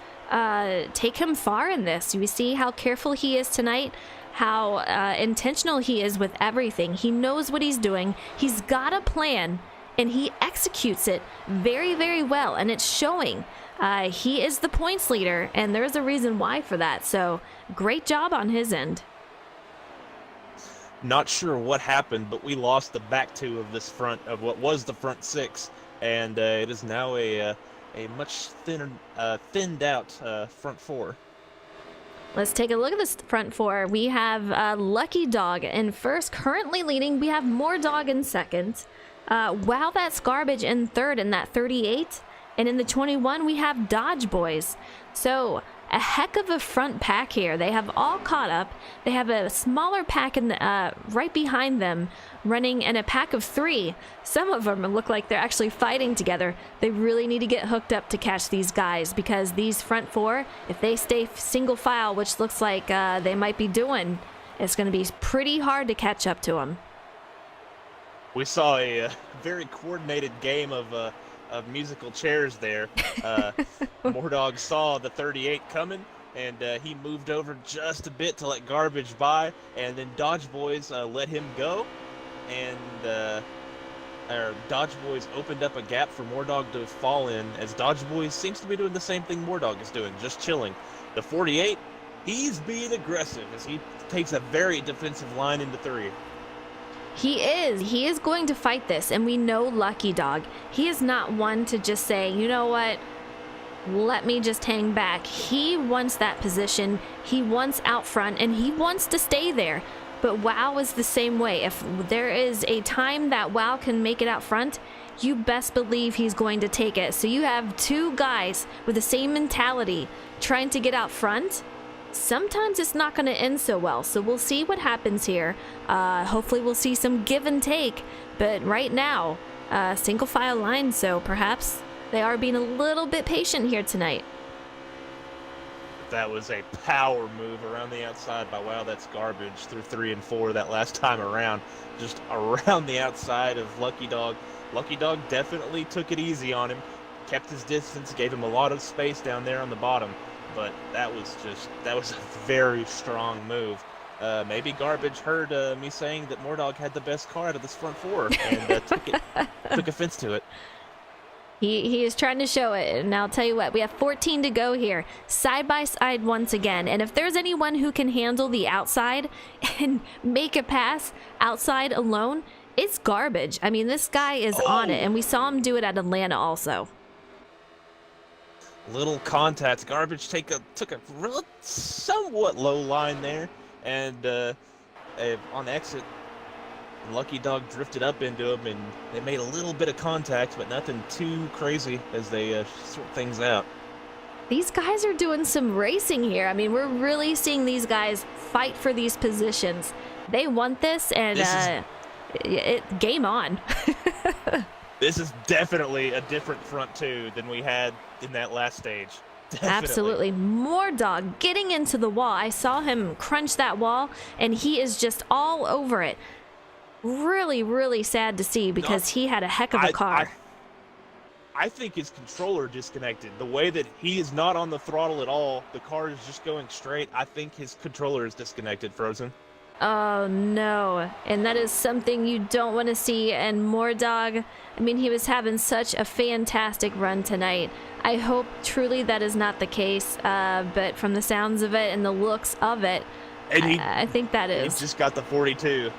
take him far in this. You see how careful he is tonight, how intentional he is with everything. He knows what he's doing. He's got a plan, and he executes it very, very well, and it's showing. He is the points leader, and there's a reason why for that. So great job on his end. Not sure what happened, but we lost the back 2 of this front, of what was the front 6, and it is now a much thinned out front 4. Let's take a look at this front 4. We have Lucky Dog in first, currently leading. We have Moordog in second. Wow, that's Garbage in third in that 38. And in the 21, we have Dodge Boys. So a heck of a front pack here. They have all caught up. They have a smaller pack in the, right behind them, running in a pack of 3. Some of them look like they're actually fighting together. They really need to get hooked up to catch these guys, because these front 4, if they stay single file, which looks like they might be doing, it's going to be pretty hard to catch up to them. We saw a very coordinated game of musical chairs there. Moordog saw the 38 coming, and he moved over just a bit to let Garbage by, and then Dodge Boys let him go, and Dodge Boys opened up a gap for Moordog to fall in, as Dodge Boys seems to be doing the same thing Moordog is doing, just chilling. The 48, he's being aggressive as he takes a very defensive line into 3. He is going to fight this, and we know Lucky Dog. He is not one to just say, you know what, let me just hang back. He wants that position. He wants out front, and he wants to stay there. But WoW is the same way. If there is a time that WoW can make it out front, you best believe he's going to take it. So you have 2 guys with the same mentality trying to get out front. Sometimes it's not going to end so well, so we'll see what happens here. Hopefully we'll see some give and take, but right now, single file line, so perhaps they are being a little bit patient here tonight. That was a power move around the outside by Wow, that's Garbage through 3 and 4 that last time around. Just around the outside of Lucky Dog. Lucky Dog definitely took it easy on him, kept his distance, gave him a lot of space down there on the bottom. But that was a very strong move. Maybe Garbage heard me saying that Moordog had the best car out of this front 4 and took offense to it. He is trying to show it, and I'll tell you what, we have 14 to go here, side by side once again. And if there's anyone who can handle the outside and make a pass outside alone, it's Garbage. I mean, this guy is on it, and we saw him do it at Atlanta also. Little contact. Garbage took a somewhat low line there, and on exit, Lucky Dog drifted up into him, and they made a little bit of contact, but nothing too crazy as they sort things out. These guys are doing some racing here. I mean, we're really seeing these guys fight for these positions. They want this, and game on. This is definitely a different front 2 than we had in that last stage. Definitely. Absolutely. Moordog getting into the wall. I saw him crunch that wall, and he is just all over it. Really, really sad to see, because he had a heck of a car. I think his controller disconnected. The way that he is not on the throttle at all, the car is just going straight. I think his controller is disconnected, Frozen. Oh no, and that is something you don't want to see. And Moordog, I mean, he was having such a fantastic run tonight. I hope truly that is not the case, but from the sounds of it and the looks of it, I think that is. He's just got the 42.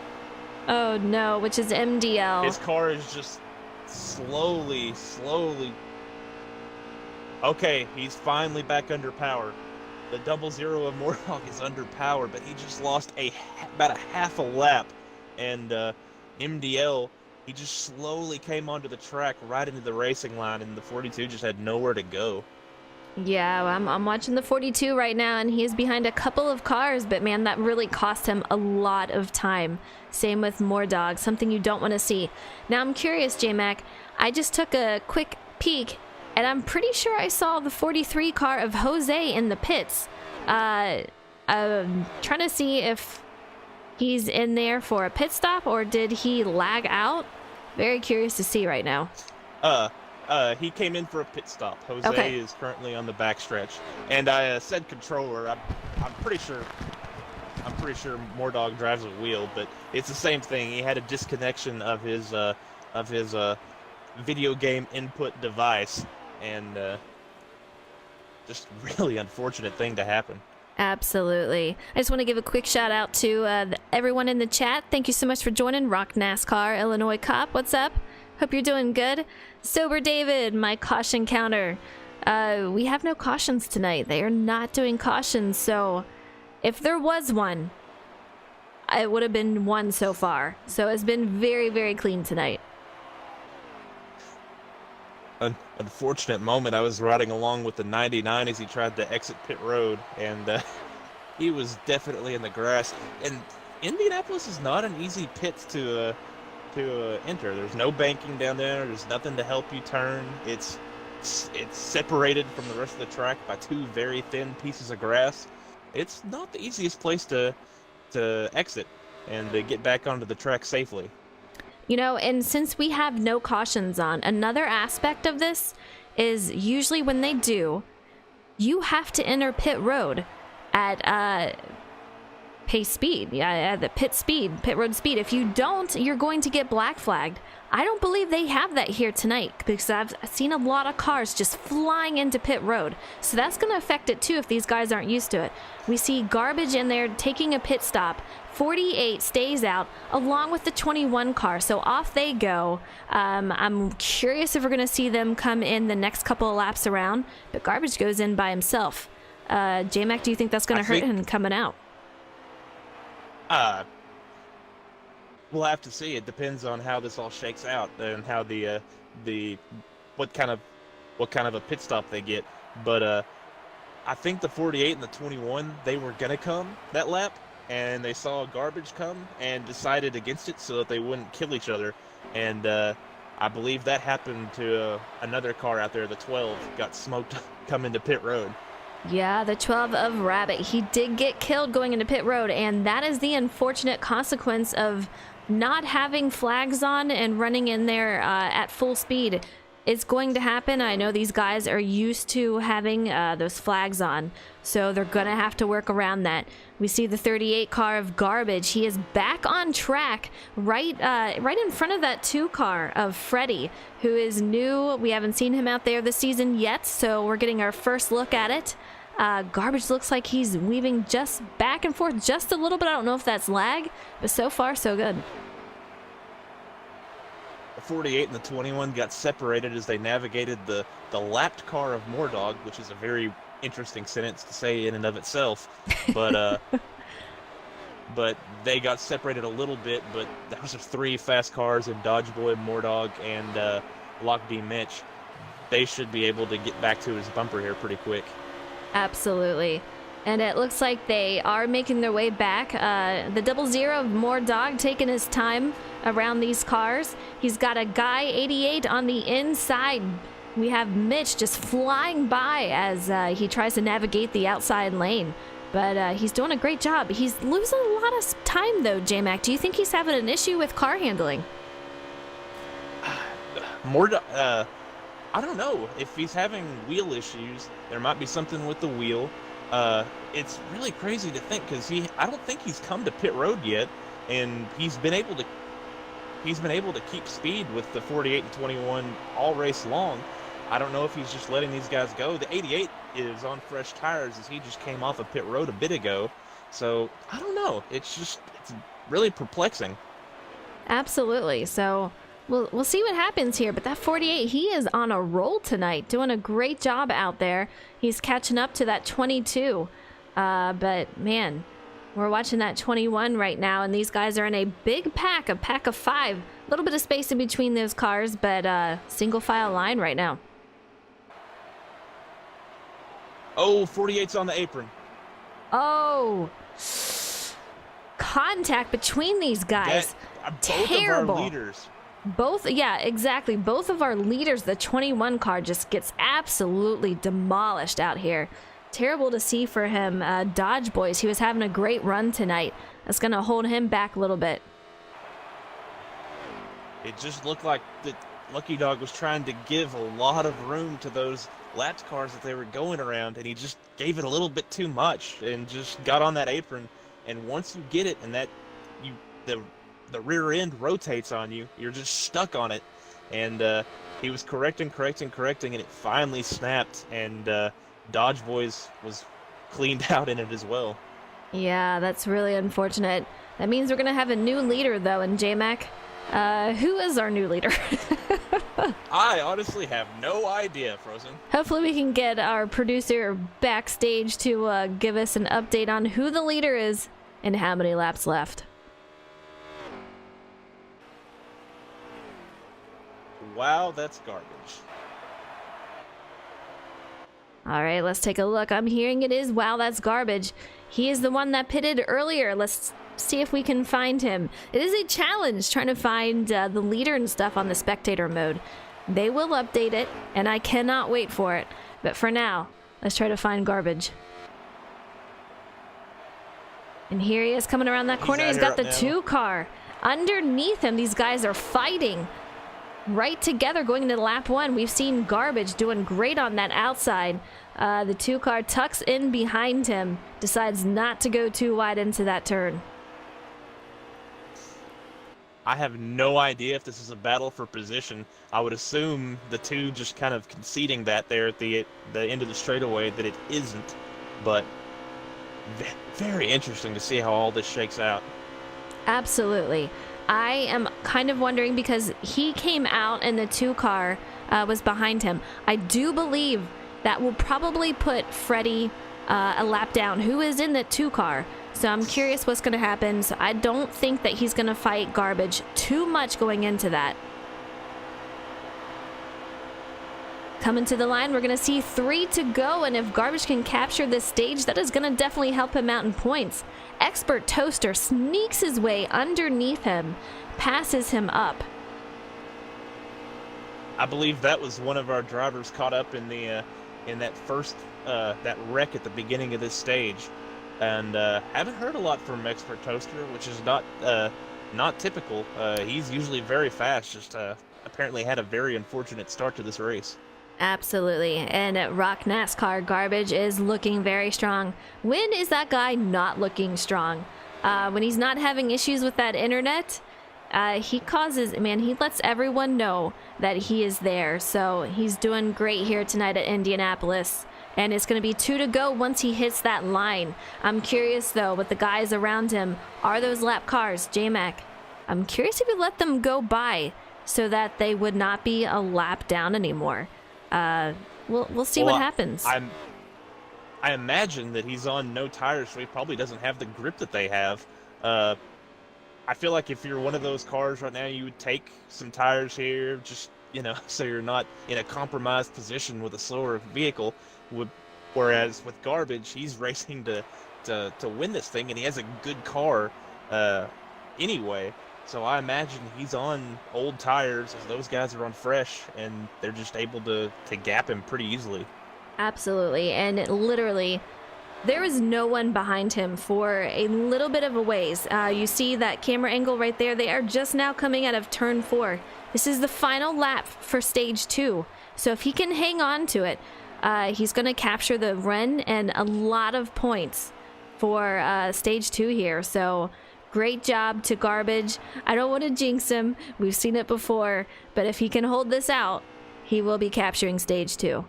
Oh no, which is MDL. His car is just slowly. Okay, he's finally back under power. The 00 of Moordog is under power, but he just lost about a half a lap, and MDL He just slowly came onto the track right into the racing line, and the 42 just had nowhere to go. Yeah, I'm watching the 42 right now, and he's behind a couple of cars, but man, that really cost him a lot of time. Same with Mordog, something you don't want to see. Now, I'm curious, J-Mac, I just took a quick peek, and I'm pretty sure I saw the 43 car of Jose in the pits. Trying to see if he's in there for a pit stop, or did he lag out? Very curious to see right now. He came in for a pit stop. Jose Okay. is currently on the backstretch, and I said controller. I'm pretty sure Mordog drives a wheel, but it's the same thing. He had a disconnection of his video game input device, and just really unfortunate thing to happen. Absolutely. I just want to give a quick shout out to everyone in the chat. Thank you so much for joining. Rock NASCAR, Illinois Cop, what's up? Hope you're doing good. Sober David, my caution counter. We have no cautions tonight. They are not doing cautions, so if there was one, it would have been one so far. So it's been very, very clean tonight. An unfortunate moment. I was riding along with the 99 as he tried to exit pit road, and he was definitely in the grass. And Indianapolis is not an easy pit to enter. There's no banking down there. There's nothing to help you turn. It's separated from the rest of the track by two very thin pieces of grass. It's not the easiest place to exit and to get back onto the track safely. You know, and since we have no cautions on, another aspect of this is usually when they do, you have to enter pit road at pace speed. Yeah, at the pit road speed. If you don't, you're going to get black flagged. I don't believe they have that here tonight because I've seen a lot of cars just flying into pit road. So that's going to affect it too if these guys aren't used to it. We see Garbage in there taking a pit stop. 48 stays out along with the 21 car. So off they go. I'm curious if we're going to see them come in the next couple of laps around. But Garbage goes in by himself. J-Mac, do you think that's going to hurt him coming out? We'll have to see. It depends on how this all shakes out and how what kind of a pit stop they get. But I think the 48 and the 21, they were gonna come that lap, and they saw Garbage come and decided against it so that they wouldn't kill each other. And I believe that happened to another car out there. The 12 got smoked coming to pit road. Yeah, the 12 of Rabbit. He did get killed going into pit road, and that is the unfortunate consequence of not having flags on and running in there at full speed. It's going to happen. I know these guys are used to having those flags on, so they're going to have to work around that. We see the 38 car of Garbage. He is back on track right in front of that 2 car of Freddie, who is new. We haven't seen him out there this season yet, so we're getting our first look at it. Garbage looks like he's weaving just back and forth just a little bit. I don't know if that's lag, but so far so good. The 48 and the 21 got separated as they navigated the lapped car of Mordog, which is a very interesting sentence to say in and of itself. But but they got separated a little bit. But those are 3 fast cars in Dodge Boy, Mordog, and Lock B Mitch. They should be able to get back to his bumper here pretty quick. Absolutely. And it looks like they are making their way back. The 00 of Mordog taking his time around these cars. He's got a guy 88 on the inside. We have Mitch just flying by as he tries to navigate the outside lane. But he's doing a great job. He's losing a lot of time though, J-Mac. Do you think he's having an issue with car handling? Mordog, I don't know. If he's having wheel issues, there might be something with the wheel. It's really crazy to think because I don't think he's come to pit road yet, and he's been able to keep speed with the 48 and 21 all race long. I don't know if he's just letting these guys go. The 88 is on fresh tires as he just came off of pit road a bit ago. So I don't know. It's really perplexing. Absolutely. So we'll see what happens here. But that 48, he is on a roll tonight, doing a great job out there. He's catching up to that 22. But man, we're watching that 21 right now, and these guys are in a big pack of 5. A little bit of space in between those cars, but single file line right now. Oh, 48's on the apron. Oh, contact between these guys. Both Terrible. of our leaders. Yeah, exactly. Both of our leaders, the 21 car just gets absolutely demolished out here. Terrible to see for him. Dodge Boys, he was having a great run tonight. That's going to hold him back a little bit. It just looked like the Lucky Dog was trying to give a lot of room to those lapped cars that they were going around, and he just gave it a little bit too much and just got on that apron. And once you get it and the rear end rotates on you, you're just stuck on it. And he was correcting, and it finally snapped, and Dodge Boys was cleaned out in it as well. Yeah, that's really unfortunate. That means we're going to have a new leader, though, in J-Mac. Who is our new leader? I honestly have no idea, Frozen. Hopefully we can get our producer backstage to give us an update on who the leader is and how many laps left. Wow, that's garbage. All right, let's take a look. I'm hearing it is Wow, That's Garbage. He is the one that pitted earlier. Let's see if we can find him. It is a challenge trying to find the leader and stuff on the spectator mode. They will update it, and I cannot wait for it. But for now, let's try to find Garbage. And here he is coming around that corner. He's got the 2 car. Underneath him, these guys are fighting right together going into lap 1. We've seen Garbage doing great on that outside. The 2 car tucks in behind him, decides not to go too wide into that turn. I have no idea if this is a battle for position. I would assume the 2 just kind of conceding that there at the end of the straightaway that it isn't, but very interesting to see how all this shakes out. Absolutely. I am kind of wondering because he came out and the 2 car was behind him. I do believe that will probably put Freddie a lap down, who is in the 2 car. So I'm curious what's going to happen. So I don't think that he's going to fight Garbage too much going into that. Coming to the line, we're going to see 3 to go, and if Garbage can capture this stage, that is going to definitely help him out in points. Expert Toaster sneaks his way underneath him, passes him up. I believe that was one of our drivers caught up in the in that first that wreck at the beginning of this stage, and haven't heard a lot from Expert Toaster, which is not typical. He's usually very fast, just apparently had a very unfortunate start to this race. Absolutely. And at Rock NASCAR, Garbage is looking very strong. When is that guy not looking strong? When he's not having issues with that internet, he lets everyone know that he is there. So he's doing great here tonight at Indianapolis. And it's going to be 2 to go once he hits that line. I'm curious, though, with the guys around him. Are those lap cars? J-Mac, I'm curious if you let them go by so that they would not be a lap down anymore. We'll see what happens. I imagine that he's on no tires, so he probably doesn't have the grip that they have. I feel like if you're one of those cars right now, you would take some tires here, just, so you're not in a compromised position with a slower vehicle. Whereas with Garbage, he's racing to win this thing, and he has a good car anyway. So I imagine he's on old tires as those guys are on fresh, and they're just able to gap him pretty easily. Absolutely. And literally, there is no one behind him for a little bit of a ways. You see that camera angle right there? They are just now coming out of turn 4. This is the final lap for stage 2. So if he can hang on to it, he's going to capture the run and a lot of points for stage 2 here. So great job to Garbage. I don't want to jinx him. We've seen it before. But if he can hold this out, he will be capturing stage 2.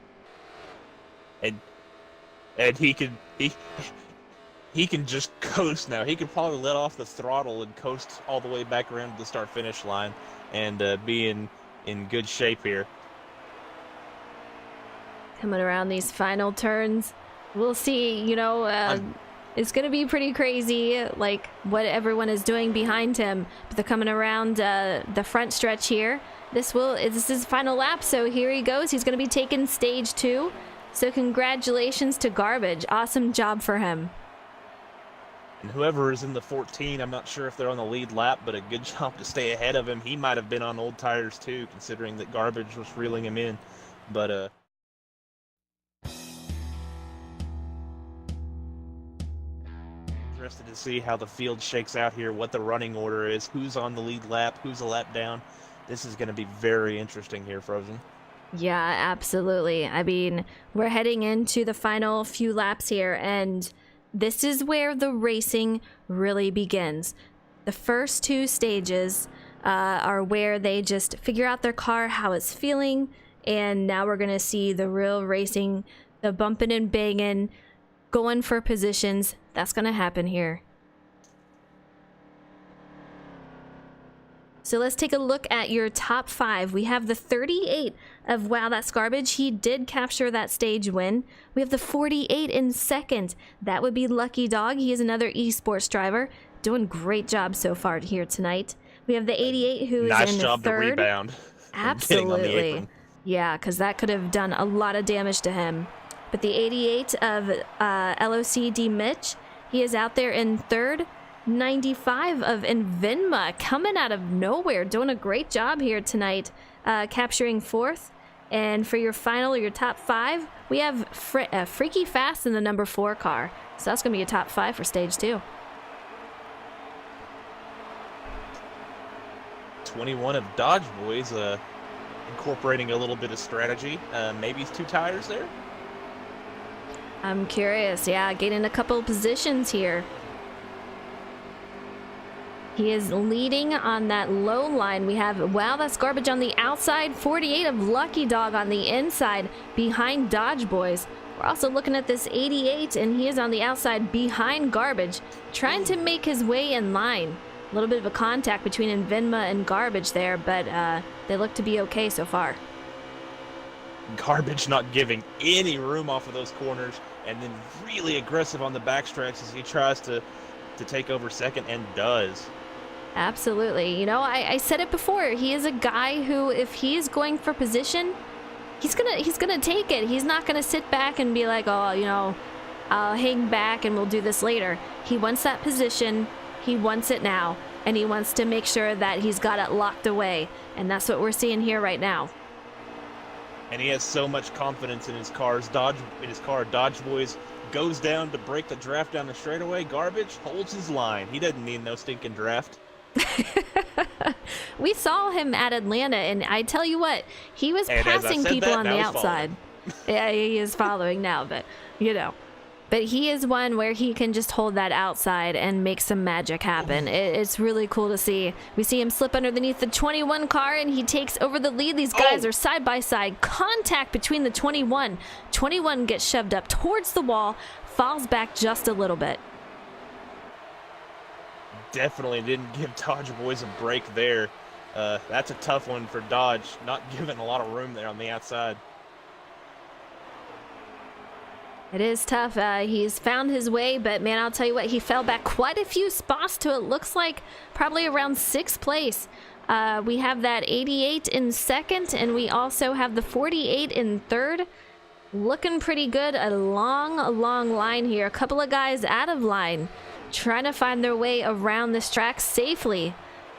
And he can just coast now. He could probably let off the throttle and coast all the way back around to the start-finish line and be in good shape here. Coming around these final turns, we'll see, It's going to be pretty crazy, like what everyone is doing behind him. But they're coming around the front stretch here. This is his final lap, so here he goes. He's going to be taking stage 2. So congratulations to Garbage. Awesome job for him. And whoever is in the 14, I'm not sure if they're on the lead lap, but a good job to stay ahead of him. He might have been on old tires too, considering that Garbage was reeling him in. But interested to see how the field shakes out here, what the running order is, who's on the lead lap, who's a lap down. This is going to be very interesting here, Frozen. Yeah, absolutely. I mean, we're heading into the final few laps here, and this is where the racing really begins. The first 2 stages are where they just figure out their car, how it's feeling, and now we're going to see the real racing, the bumping and banging, going for positions. That's going to happen here. So let's take a look at your top 5. We have the 38 of Wow, That's Garbage. He did capture that stage win. We have the 48 in second. That would be Lucky Dog. He is another esports driver. Doing great job so far here tonight. We have the 88 who is in Nice job to third. rebound. Absolutely. Yeah, because that could have done a lot of damage to him. But the 88 of LOCD Mitch, he is out there in third. 95 of Invinma coming out of nowhere, doing a great job here tonight, capturing fourth. And for your final, your top 5, we have Freaky Fast in the number 4 car. So that's going to be your top 5 for stage 2. 21 of Dodge Boys, incorporating a little bit of strategy. Maybe 2 tires there? I'm curious. Yeah, gaining a couple of positions here. He is leading on that low line. We have Wow, That's Garbage on the outside. 48 of Lucky Dog on the inside behind Dodge Boys. We're also looking at this 88, and he is on the outside behind Garbage, trying to make his way in line. A little bit of a contact between Invinma and Garbage there, but they look to be okay so far. Garbage not giving any room off of those corners, and then really aggressive on the backstretch as he tries to take over second, and does. Absolutely. You know, I said it before. He is a guy who, if he's going for position, he's gonna take it. He's not gonna sit back and be like, oh, you know, I'll hang back and we'll do this later. He wants that position. He wants it now, and he wants to make sure that he's got it locked away. And that's what we're seeing here right now. And he has so much confidence in his car. Dodge Boys goes down to break the draft down the straightaway. Garbage holds his line. He doesn't need no stinking draft. We saw him at Atlanta, and I tell you what, he was passing people on the outside. Yeah, he is following now, but you know. But he is one where he can just hold that outside and make some magic happen. It's really cool to see. We see him slip underneath the 21 car, and he takes over the lead. These guys are side by side. Contact between the 21. 21 gets shoved up towards the wall, falls back just a little bit. Definitely didn't give Dodge Boys a break there. That's a tough one for Dodge, not giving a lot of room there on the outside. It is tough. He's found his way, but man, I'll tell you what, he fell back quite a few spots to it looks like probably around 6th place. We have that 88 in second, and we also have the 48 in third. Looking pretty good. A long line here. A couple of guys out of line, trying to find their way around this track safely,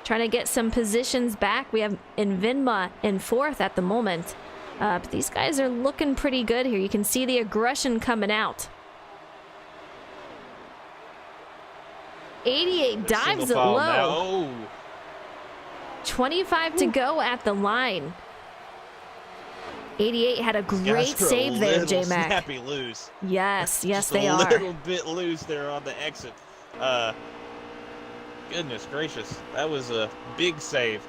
trying to get some positions back. We have Invinma in 4th at the moment. But these guys are looking pretty good here. You can see the aggression coming out. 88 dives it low. No. 25 to go at the line. 88 had a great save there, J-Mac. Snappy loose. Yes, Just they a are. little bit loose there on the exit. Goodness gracious, that was a big save.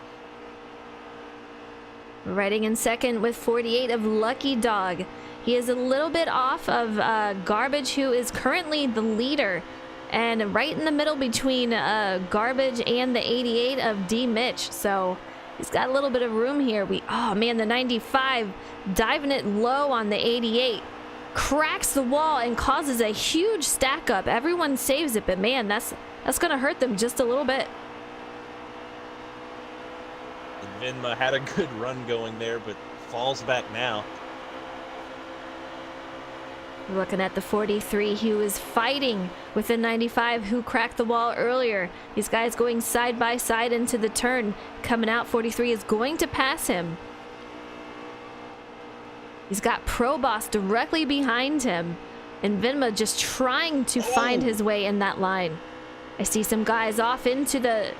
Riding in second with 48 of Lucky Dog. He is a little bit off of Garbage, who is currently the leader. And right in the middle between Garbage and the 88 of D. Mitch. So he's got a little bit of room here. Oh man, the 95 diving it low on the 88. cracks the wall and causes a huge stack up. Everyone saves it, but man, that's gonna hurt them just a little bit. Venma had a good run going there, but falls back now. Looking at the 43, he was fighting with the 95 who cracked the wall earlier. These guys going side by side into the turn. Coming out, 43 is going to pass him. He's got Pro Boss directly behind him, and Venma just trying to find his way in that line. I see some guys off into the...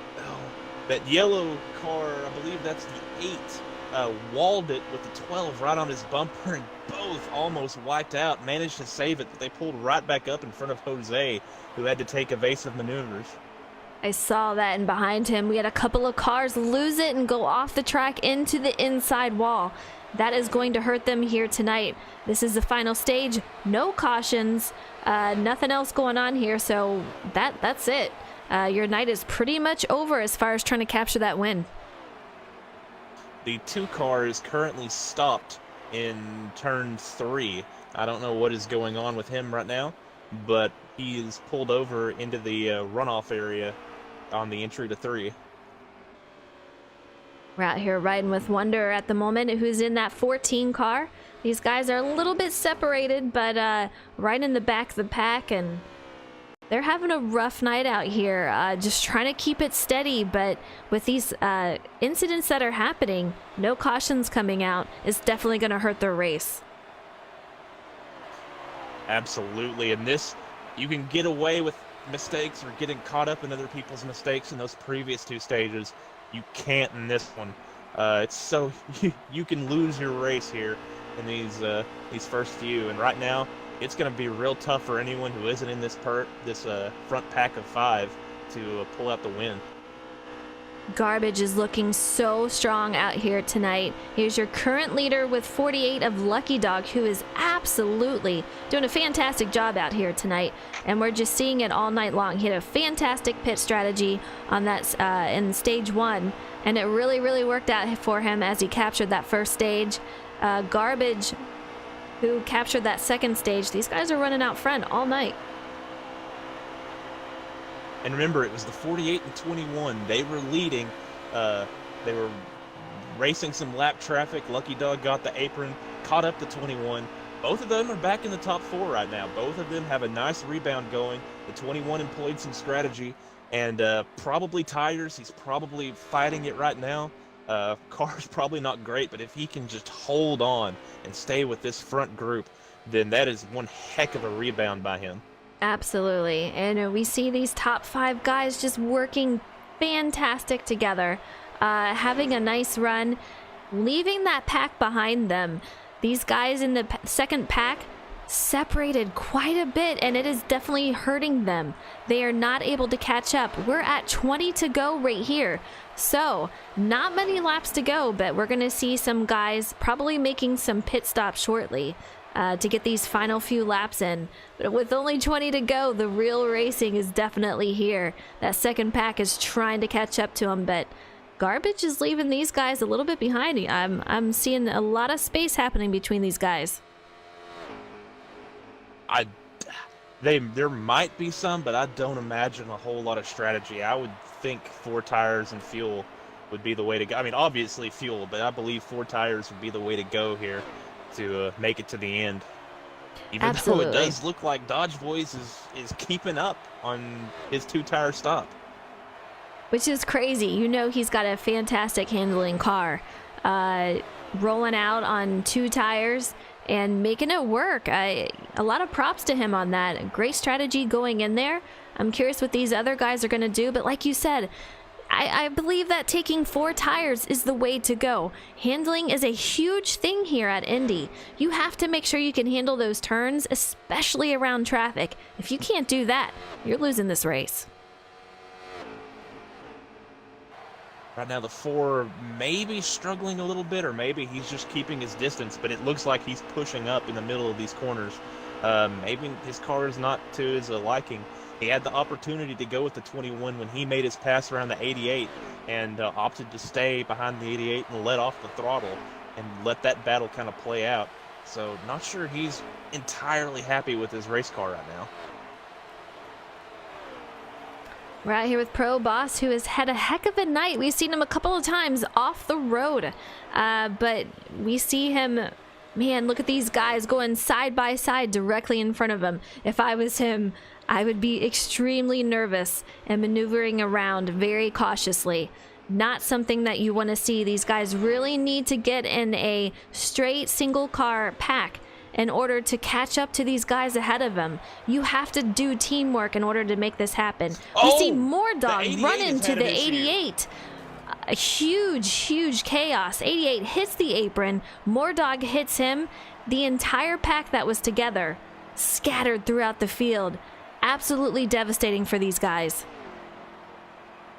That yellow car, I believe that's the 8, walled it with the 12 right on his bumper, and both almost wiped out. Managed to save it, but they pulled right back up in front of Jose, who had to take evasive maneuvers. I saw that, and behind him we had a couple of cars lose it and go off the track into the inside wall. That is going to hurt them here tonight. This is the final stage. No cautions, nothing else going on here, so that's it. Your night is pretty much over as far as trying to capture that win. The 2 car is currently stopped in turn 3. I don't know what is going on with him right now, but he is pulled over into the runoff area on the entry to 3. We're out here riding with Wonder at the moment, who's in that 14 car. These guys are a little bit separated, but right in the back of the pack, and they're having a rough night out here, just trying to keep it steady. But with these incidents that are happening, no cautions coming out, is definitely going to hurt their race. Absolutely, and this, you can get away with mistakes or getting caught up in other people's mistakes in those previous 2 stages. You can't in this one. It's so you can lose your race here in these first few, and right now it's going to be real tough for anyone who isn't in this front pack of 5 to pull out the win. Garbage is looking so strong out here tonight. Here's your current leader with 48 of Lucky Dog, who is absolutely doing a fantastic job out here tonight. And we're just seeing it all night long. He had a fantastic pit strategy on that in stage 1, and it really, really worked out for him as he captured that first stage. Garbage, who captured that second stage. These guys are running out front all night. And remember, it was the 48 and 21. They were leading. They were racing some lap traffic. Lucky Dog got the apron, caught up to 21. Both of them are back in the top 4 right now. Both of them have a nice rebound going. The 21 employed some strategy, and probably tires. He's probably fighting it right now. Car's probably not great, but if he can just hold on and stay with this front group, then that is one heck of a rebound by him. Absolutely. And we see these top 5 guys just working fantastic together, having a nice run, leaving that pack behind them. These guys in the second pack separated quite a bit, and it is definitely hurting them. They are not able to catch up. We're at 20 to go right here. So not many laps to go, but we're going to see some guys probably making some pit stops shortly to get these final few laps in. But with only 20 to go, the real racing is definitely here. That second pack is trying to catch up to them, but Garbage is leaving these guys a little bit behind. I'm seeing a lot of space happening between these guys. There might be some, but I don't imagine a whole lot of strategy. I would think 4 tires and fuel would be the way to go. I mean, obviously fuel, but I believe 4 tires would be the way to go here to make it to the end. Even Absolutely. though it does look like Dodge Boys is keeping up on his 2-tire stop. Which is crazy. You know he's got a fantastic handling car. Rolling out on 2 tires and making it work. A lot of props to him on that. Great strategy going in there. I'm curious what these other guys are going to do, but like you said, I believe that taking 4 tires is the way to go. Handling is a huge thing here at Indy. You have to make sure you can handle those turns, especially around traffic. If you can't do that, you're losing this race. Right now the 4 maybe struggling a little bit, or maybe he's just keeping his distance, but it looks like he's pushing up in the middle of these corners. Maybe his car is not to his liking. He had the opportunity to go with the 21 when he made his pass around the 88 and opted to stay behind the 88 and let off the throttle and let that battle kind of play out. So not sure he's entirely happy with his race car right now. We're out here with Pro Boss, who has had a heck of a night. We've seen him a couple of times off the road, but we see him, man, look at these guys going side by side directly in front of him. If I was him, I would be extremely nervous and maneuvering around very cautiously. Not something that you want to see. These guys really need to get in a straight single car pack in order to catch up to these guys ahead of them. You have to do teamwork in order to make this happen. We see Mordog run into the 88. A huge chaos. 88 hits the apron. Mordog hits him. The entire pack that was together scattered throughout the field. Absolutely devastating for these guys.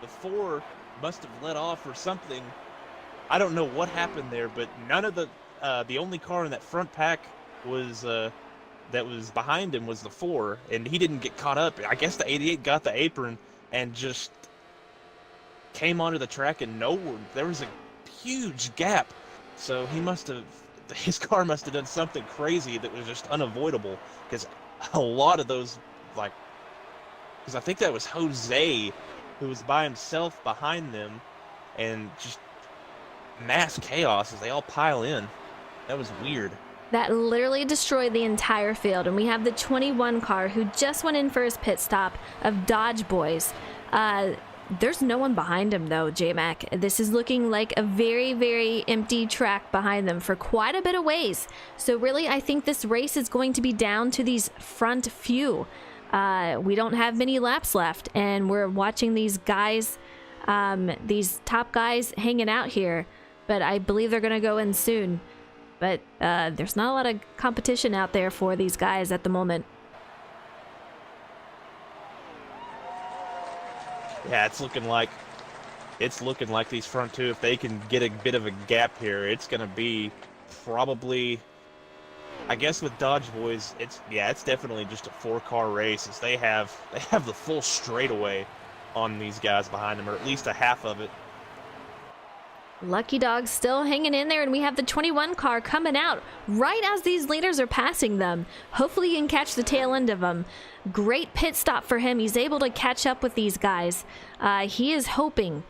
The 4 must have let off or something. I don't know what happened there, but none of the only car in that front pack was that was behind him was the 4, and he didn't get caught up. I guess the 88 got the apron and just came onto the track, and there was a huge gap. So his car must have done something crazy that was just unavoidable, because a lot of those, because I think that was Jose who was by himself behind them, and just mass chaos as they all pile in. That was weird. That literally destroyed the entire field. And we have the 21 car who just went in for his pit stop of Dodge Boys. There's no one behind him, though, J-Mac. This is looking like a very empty track behind them for quite a bit of ways. So really, I think this race is going to be down to these front few. We don't have many laps left, and we're watching these guys, these top guys hanging out here. But I believe they're going to go in soon. But there's not a lot of competition out there for these guys at the moment. Yeah, it's looking like these front two, if they can get a bit of a gap here, it's going to be probably, I guess with Dodge Boys, it's definitely just a 4-car race, as they have the full straightaway on these guys behind them, or at least a half of it. Lucky Dog still hanging in there, and we have the 21 car coming out right as these leaders are passing them. Hopefully he can catch the tail end of them. Great pit stop for him. He's able to catch up with these guys. He is hoping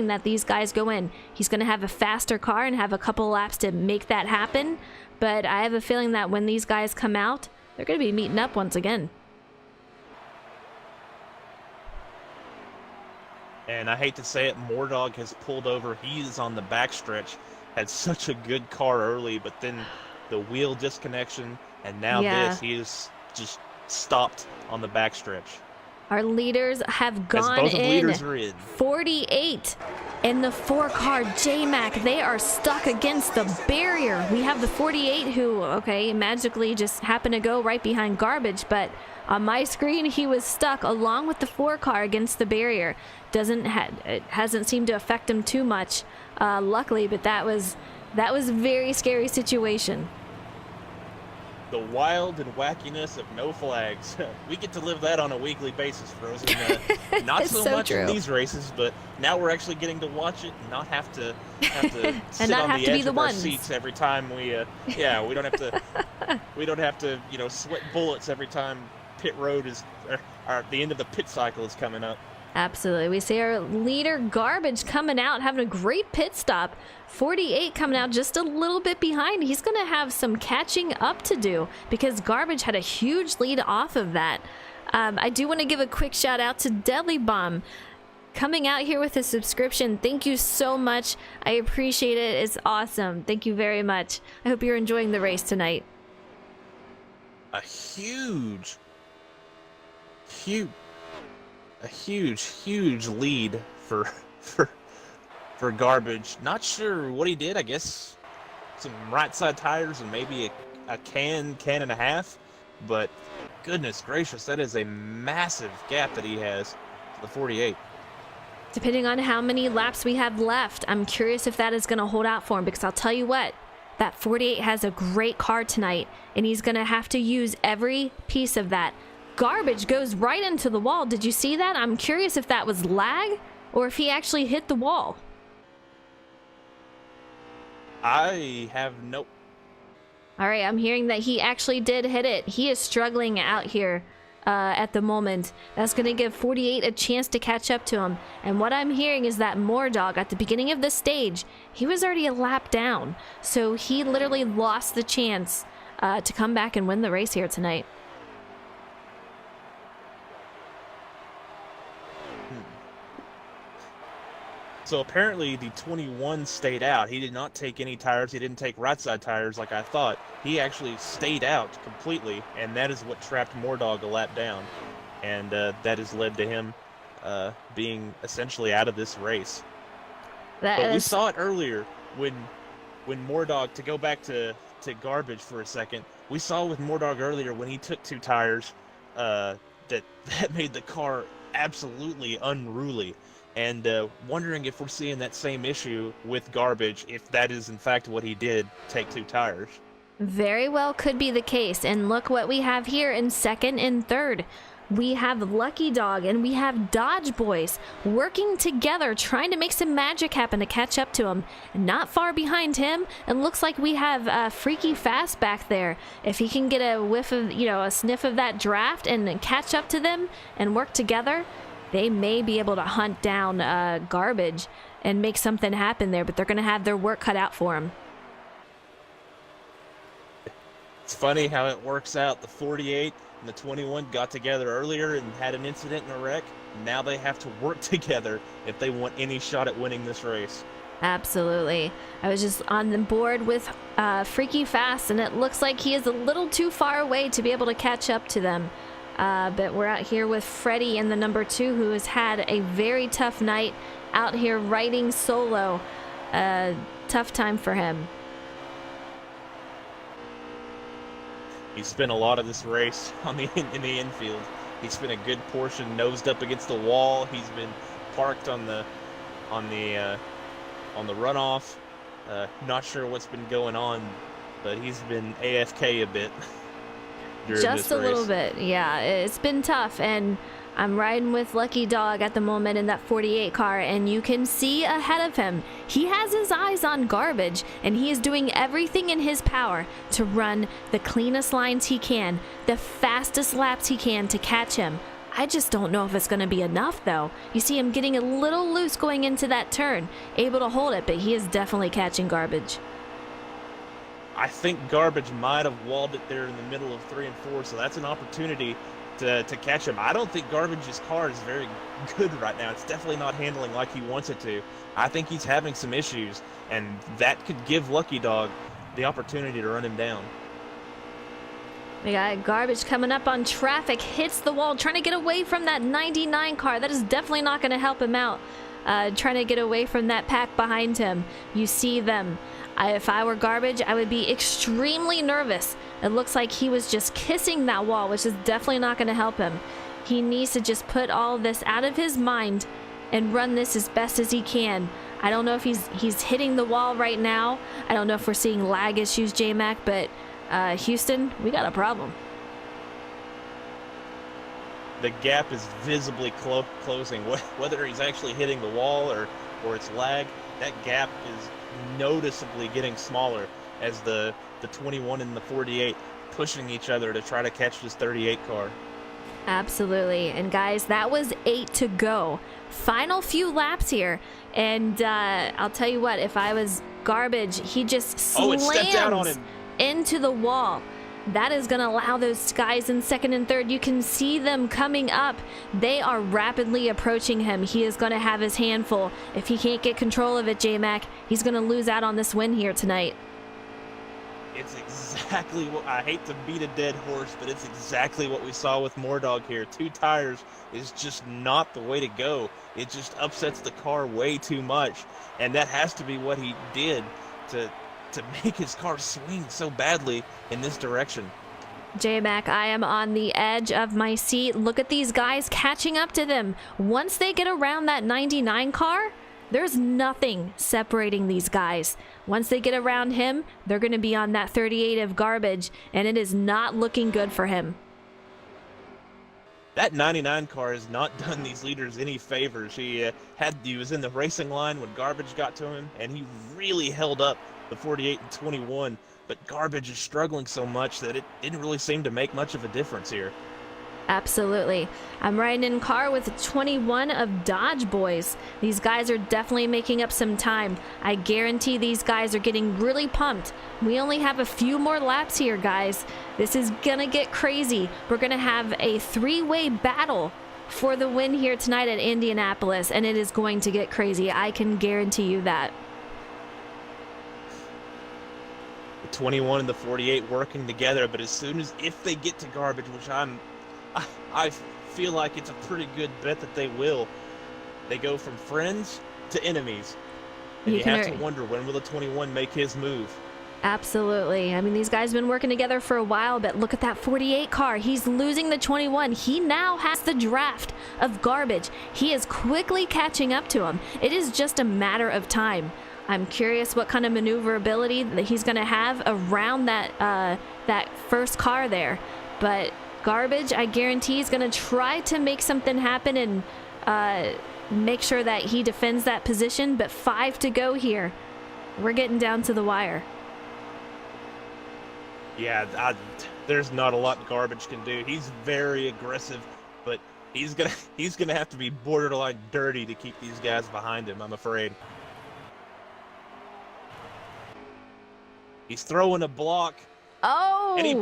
that these guys go in. He's going to have a faster car and have a couple laps to make that happen, but I have a feeling that when these guys come out, they're going to be meeting up once again. And I hate to say it, Mordog has pulled over. He's on the backstretch. Had such a good car early, but then the wheel disconnection, and now this, he is just stopped on the backstretch. Our leaders have gone both in. Leaders are in. 48 in the 4-car J-Mac. They are stuck against the barrier. We have the 48 who, magically just happened to go right behind Garbage, but on my screen, he was stuck along with the 4-car against the barrier. It hasn't seemed to affect him too much, luckily, but that was a very scary situation. The wild and wackiness of no flags. We get to live that on a weekly basis, Frozen. Not so much true. in these races, but now we're actually getting to watch it and not have to sit not on have the to be edge the of our ones. seats every time we don't have to sweat bullets every time pit road is or the end of the pit cycle is coming up. Absolutely. We see our leader Garbage coming out, having a great pit stop. 48 coming out just a little bit behind. He's going to have some catching up to do because Garbage had a huge lead off of that. I do want to give a quick shout out to Deadly Bomb coming out here with a subscription. Thank you so much. I appreciate it. It's awesome. Thank you very much. I hope you're enjoying the race tonight. A huge lead for Garbage. Not sure what he did. I guess some right side tires and maybe a can and a half. But goodness gracious, that is a massive gap that he has to the 48. Depending on how many laps we have left, I'm curious if that is going to hold out for him, because I'll tell you what, that 48 has a great car tonight, and he's going to have to use every piece of that. Garbage goes right into the wall. Did you see that? I'm curious if that was lag or if he actually hit the wall. All right, I'm hearing that he actually did hit it. He is struggling out here at the moment. That's going to give 48 a chance to catch up to him. And what I'm hearing is that Moordog, at the beginning of the stage, he was already a lap down. So he literally lost the chance to come back and win the race here tonight. So apparently the 21 stayed out. He did not take any tires. He didn't take right side tires like I thought. He actually stayed out completely, and that is what trapped Moordog a lap down. And that has led to him being essentially out of this race. We saw it earlier when Moordog, to go back to garbage for a second, we saw with Moordog earlier when he took 2 tires that made the car absolutely unruly. And wondering if we're seeing that same issue with garbage, if that is in fact what he did, take 2 tires. Very well could be the case. And look what we have here in second and third. We have Lucky Dog and we have Dodge Boys working together, trying to make some magic happen to catch up to him. Not far behind him, it looks like we have Freaky Fast back there. If he can get a whiff of, a sniff of that draft and catch up to them and work together, they may be able to hunt down garbage and make something happen there, but they're going to have their work cut out for them. It's funny how it works out. The 48 and the 21 got together earlier and had an incident and a wreck. Now they have to work together if they want any shot at winning this race. Absolutely. I was just on the board with Freaky Fast, and it looks like he is a little too far away to be able to catch up to them. But we're out here with Freddie in the number 2, who has had a very tough night out here riding solo. Tough time for him. He spent a lot of this race in the infield. He spent a good portion nosed up against the wall. He's been parked on the runoff. Not sure what's been going on, but he's been AFK a bit. Just a little bit, yeah. It's been tough, and I'm riding with Lucky Dog at the moment in that 48 car, and you can see ahead of him, he has his eyes on garbage, and he is doing everything in his power to run the cleanest lines he can, the fastest laps he can to catch him. I just don't know if it's going to be enough, though. You see him getting a little loose going into that turn, able to hold it, but he is definitely catching garbage. I think garbage might have walled it there in the middle of 3 and 4, so that's an opportunity to catch him. I don't think garbage's car is very good right now. It's definitely not handling like he wants it to. I think he's having some issues, and that could give Lucky Dog the opportunity to run him down. We got garbage coming up on traffic, hits the wall, trying to get away from that 99 car. That is definitely not going to help him out. Trying to get away from that pack behind him. You see them. If I were garbage, I would be extremely nervous. It looks like he was just kissing that wall, which is definitely not going to help him. He needs to just put all this out of his mind and run this as best as he can. I don't know if he's hitting the wall right now. I don't know if we're seeing lag issues, J-Mac, but Houston, we got a problem. The gap is visibly closing. Whether he's actually hitting the wall or it's lag, that gap is noticeably getting smaller as the 21 and the 48 pushing each other to try to catch this 38 car. Absolutely. And guys, that was 8 to go. Final few laps here. And I'll tell you what, if I was garbage, he just slams out on him into the wall. That is going to allow those guys in second and third. You can see them coming up. They are rapidly approaching him. He is going to have his hand full. If he can't get control of it, J-Mac, he's going to lose out on this win here tonight. It's exactly what, I hate to beat a dead horse, but it's exactly what we saw with Moordog here. 2 tires is just not the way to go. It just upsets the car way too much. And that has to be what he did to make his car swing so badly in this direction. J-Mac, I am on the edge of my seat. Look at these guys catching up to them. Once they get around that 99 car, there's nothing separating these guys. Once they get around him, they're going to be on that 38 of garbage, and it is not looking good for him. That 99 car has not done these leaders any favors. He was in the racing line when garbage got to him, and he really held up the 48 and 21, but Garbage is struggling so much that it didn't really seem to make much of a difference here. Absolutely. I'm riding in car with 21 of Dodge boys. These guys are definitely making up some time. I guarantee these guys are getting really pumped. We only have a few more laps here, guys. This is gonna get crazy. We're gonna have a three-way battle for the win here tonight at Indianapolis, and it is going to get crazy. I can guarantee you that. The 21 and the 48 working together, but as soon as if they get to Garbage, which I feel like it's a pretty good bet that they will, they go from friends to enemies. And you have to wonder, when will the 21 make his move? Absolutely. I mean, these guys have been working together for a while, but look at that 48 car. He's losing the 21. He now has the draft of Garbage. He is quickly catching up to him. It is just a matter of time. I'm curious what kind of maneuverability that he's going to have around that first car there. But Garbage, I guarantee, is going to try to make something happen and make sure that he defends that position. But 5 to go here. We're getting down to the wire. Yeah, there's not a lot Garbage can do. He's very aggressive, but he's gonna have to be borderline dirty to keep these guys behind him, I'm afraid. He's throwing a block. Oh! And he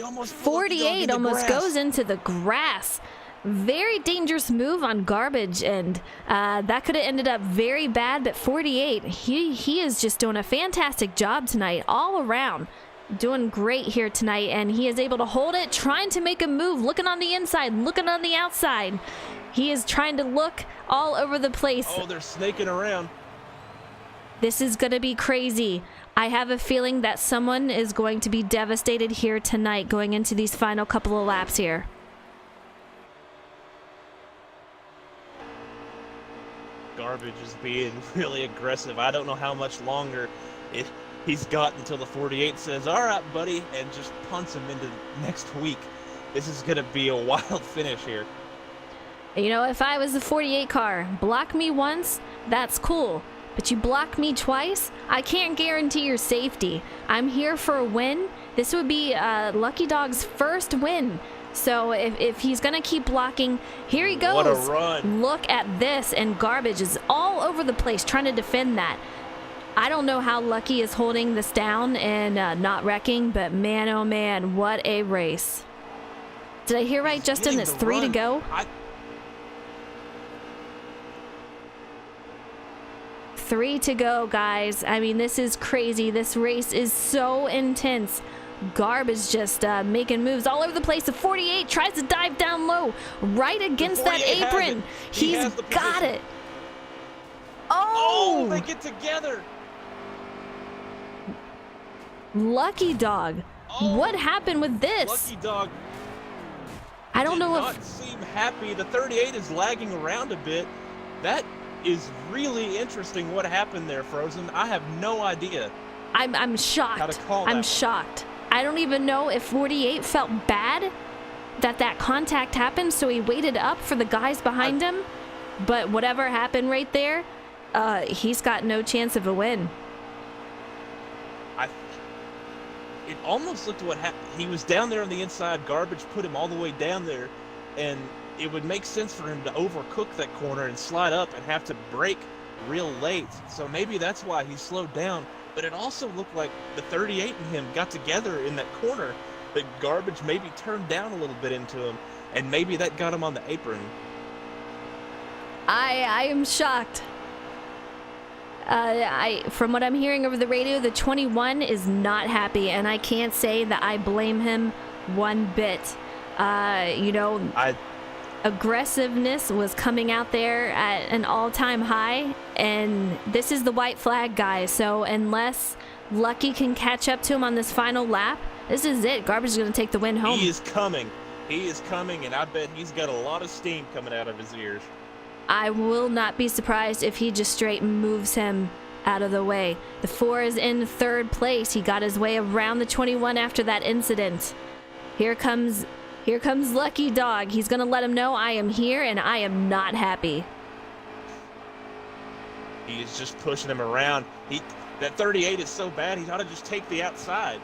almost 48 almost goes into the grass. Very dangerous move on Garbage, and that could have ended up very bad, but 48, he is just doing a fantastic job tonight all around. Doing great here tonight, and he is able to hold it, trying to make a move, looking on the inside, looking on the outside. He is trying to look all over the place. Oh, they're snaking around. This is going to be crazy. I have a feeling that someone is going to be devastated here tonight going into these final couple of laps here. Garbage is being really aggressive. I don't know how much longer he's got until the 48 says, all right, buddy, and just punts him into next week. This is going to be a wild finish here. You know, if I was the 48 car, block me once, that's cool. But you block me twice, I can't guarantee your safety. I'm here for a win. This would be Lucky Dog's first win. So if he's going to keep blocking, here he goes. What a run. Look at this, and Garbage is all over the place trying to defend that. I don't know how Lucky is holding this down and not wrecking, but man, oh man, what a race. Did I hear right, Justin? It's 3 to go? 3 to go, guys. I mean, this is crazy. This race is so intense. Garbage just making moves all over the place. The 48 tries to dive down low right against that apron. He's got it. Oh, they get together. Lucky Dog. What happened with this? Lucky Dog. I don't know if. Did not seem happy. The 38 is lagging around a bit. That is really interesting. What happened there, Frozen? I have no idea. I'm shocked. How to call that I'm one. shocked. I don't even know if 48 felt bad that contact happened, so he waited up for the guys behind him. But whatever happened right there, he's got no chance of a win. It almost looked what happened. He was down there on the inside. Garbage put him all the way down there, and it would make sense for him to overcook that corner and slide up and have to brake real late. So maybe that's why he slowed down. But it also looked like the 38 and him got together in that corner, that Garbage maybe turned down a little bit into him, and maybe that got him on the apron. I am shocked. From what I'm hearing over the radio, the 21 is not happy, and I can't say that I blame him one bit. Aggressiveness was coming out there at an all-time high, and this is the white flag, guys. So unless Lucky can catch up to him on this final lap, this is it. Garbage is going to take the win home. He is coming, and I bet he's got a lot of steam coming out of his ears. I will not be surprised if he just straight moves him out of the way. The 4 is in third place. He got his way around the 21 after that incident. Here comes Lucky Dog. He's going to let him know I am here and I am not happy. He is just pushing him around. That 38 is so bad, he ought to just take the outside.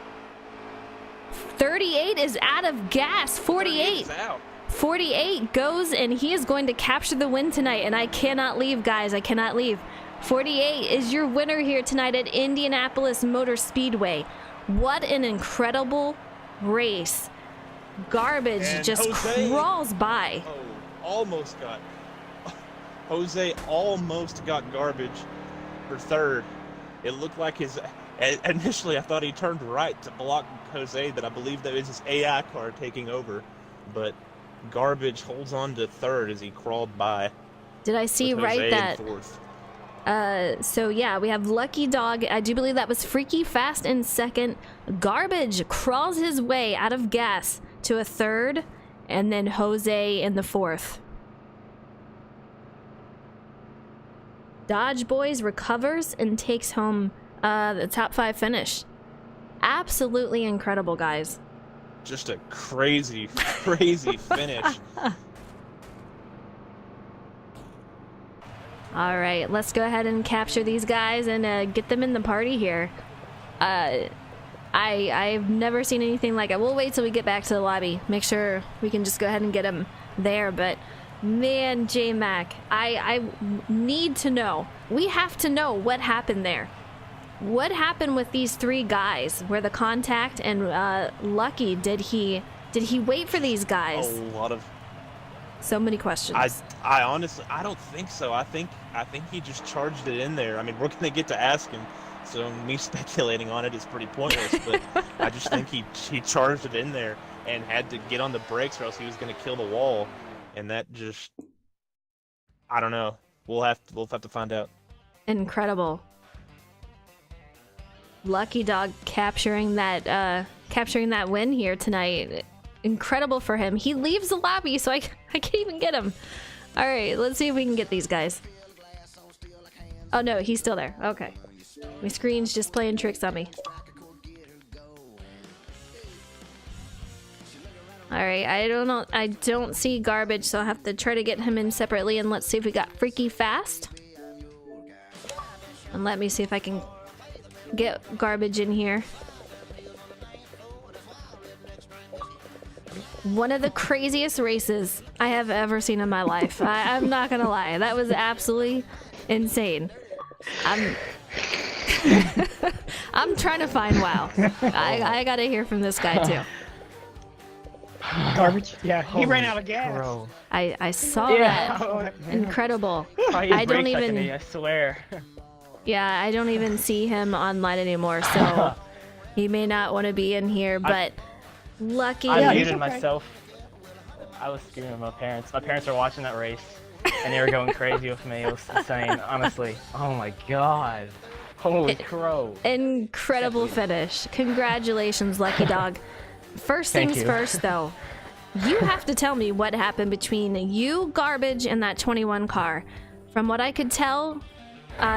38 is out of gas. 48 is out. 48 goes, and he is going to capture the win tonight, and I cannot leave, guys. I cannot leave. 48 is your winner here tonight at Indianapolis Motor Speedway. What an incredible race. Garbage And just Jose, crawls by. Jose almost got Garbage for third. It looked like initially I thought he turned right to block Jose, that I believe that was his AI car taking over, but Garbage holds on to third as he crawled by. Did I see right that? Fourth. So yeah, we have Lucky Dog. I do believe that was Freaky Fast in second. Garbage crawls his way out of gas to a third, and then Jose in the fourth. Dodge Boys recovers and takes home the top 5 finish. Absolutely incredible, guys. Just a crazy, crazy finish. All right, let's go ahead and capture these guys and get them in the party here. I've never seen anything like it. We'll wait till we get back to the lobby. Make sure we can just go ahead and get them there. But man, J-Mac, I need to know. We have to know what happened there. What happened with these 3 guys? Where the contact and Lucky, did he wait for these guys? A lot of. So many questions. I honestly, I don't think so. I think he just charged it in there. I mean, we're gonna get to ask him, so me speculating on it is pretty pointless. But I just think he charged it in there and had to get on the brakes, or else he was gonna kill the wall. And that just, I don't know. We'll have to find out. Incredible. Lucky Dog capturing that win here tonight. Incredible for him. He leaves the lobby, so I can't even get him. All right, let's see if we can get these guys. Oh no, he's still there. Okay. My screen's just playing tricks on me. All right, I don't know. I don't see Garbage, so I'll have to try to get him in separately, and let's see if we got Freaky Fast. And let me see if I can get Garbage in here. One of the craziest races I have ever seen in my life. I'm not gonna lie. That was absolutely insane. I'm trying to find WoW. I gotta hear from this guy too. Garbage? Yeah, he ran out of gas. Bro. I saw that. Incredible. I don't even. I swear. Yeah, I don't even see him online anymore, so he may not want to be in here, but lucky. I muted myself. I was screaming at my parents. My parents were watching that race, and they were going crazy with me. It was insane, honestly. Oh my god. Holy crow. Incredible finish. Congratulations, Lucky Dog. First things first, though. You have to tell me what happened between you, Garbage, and that 21 car. From what I could tell,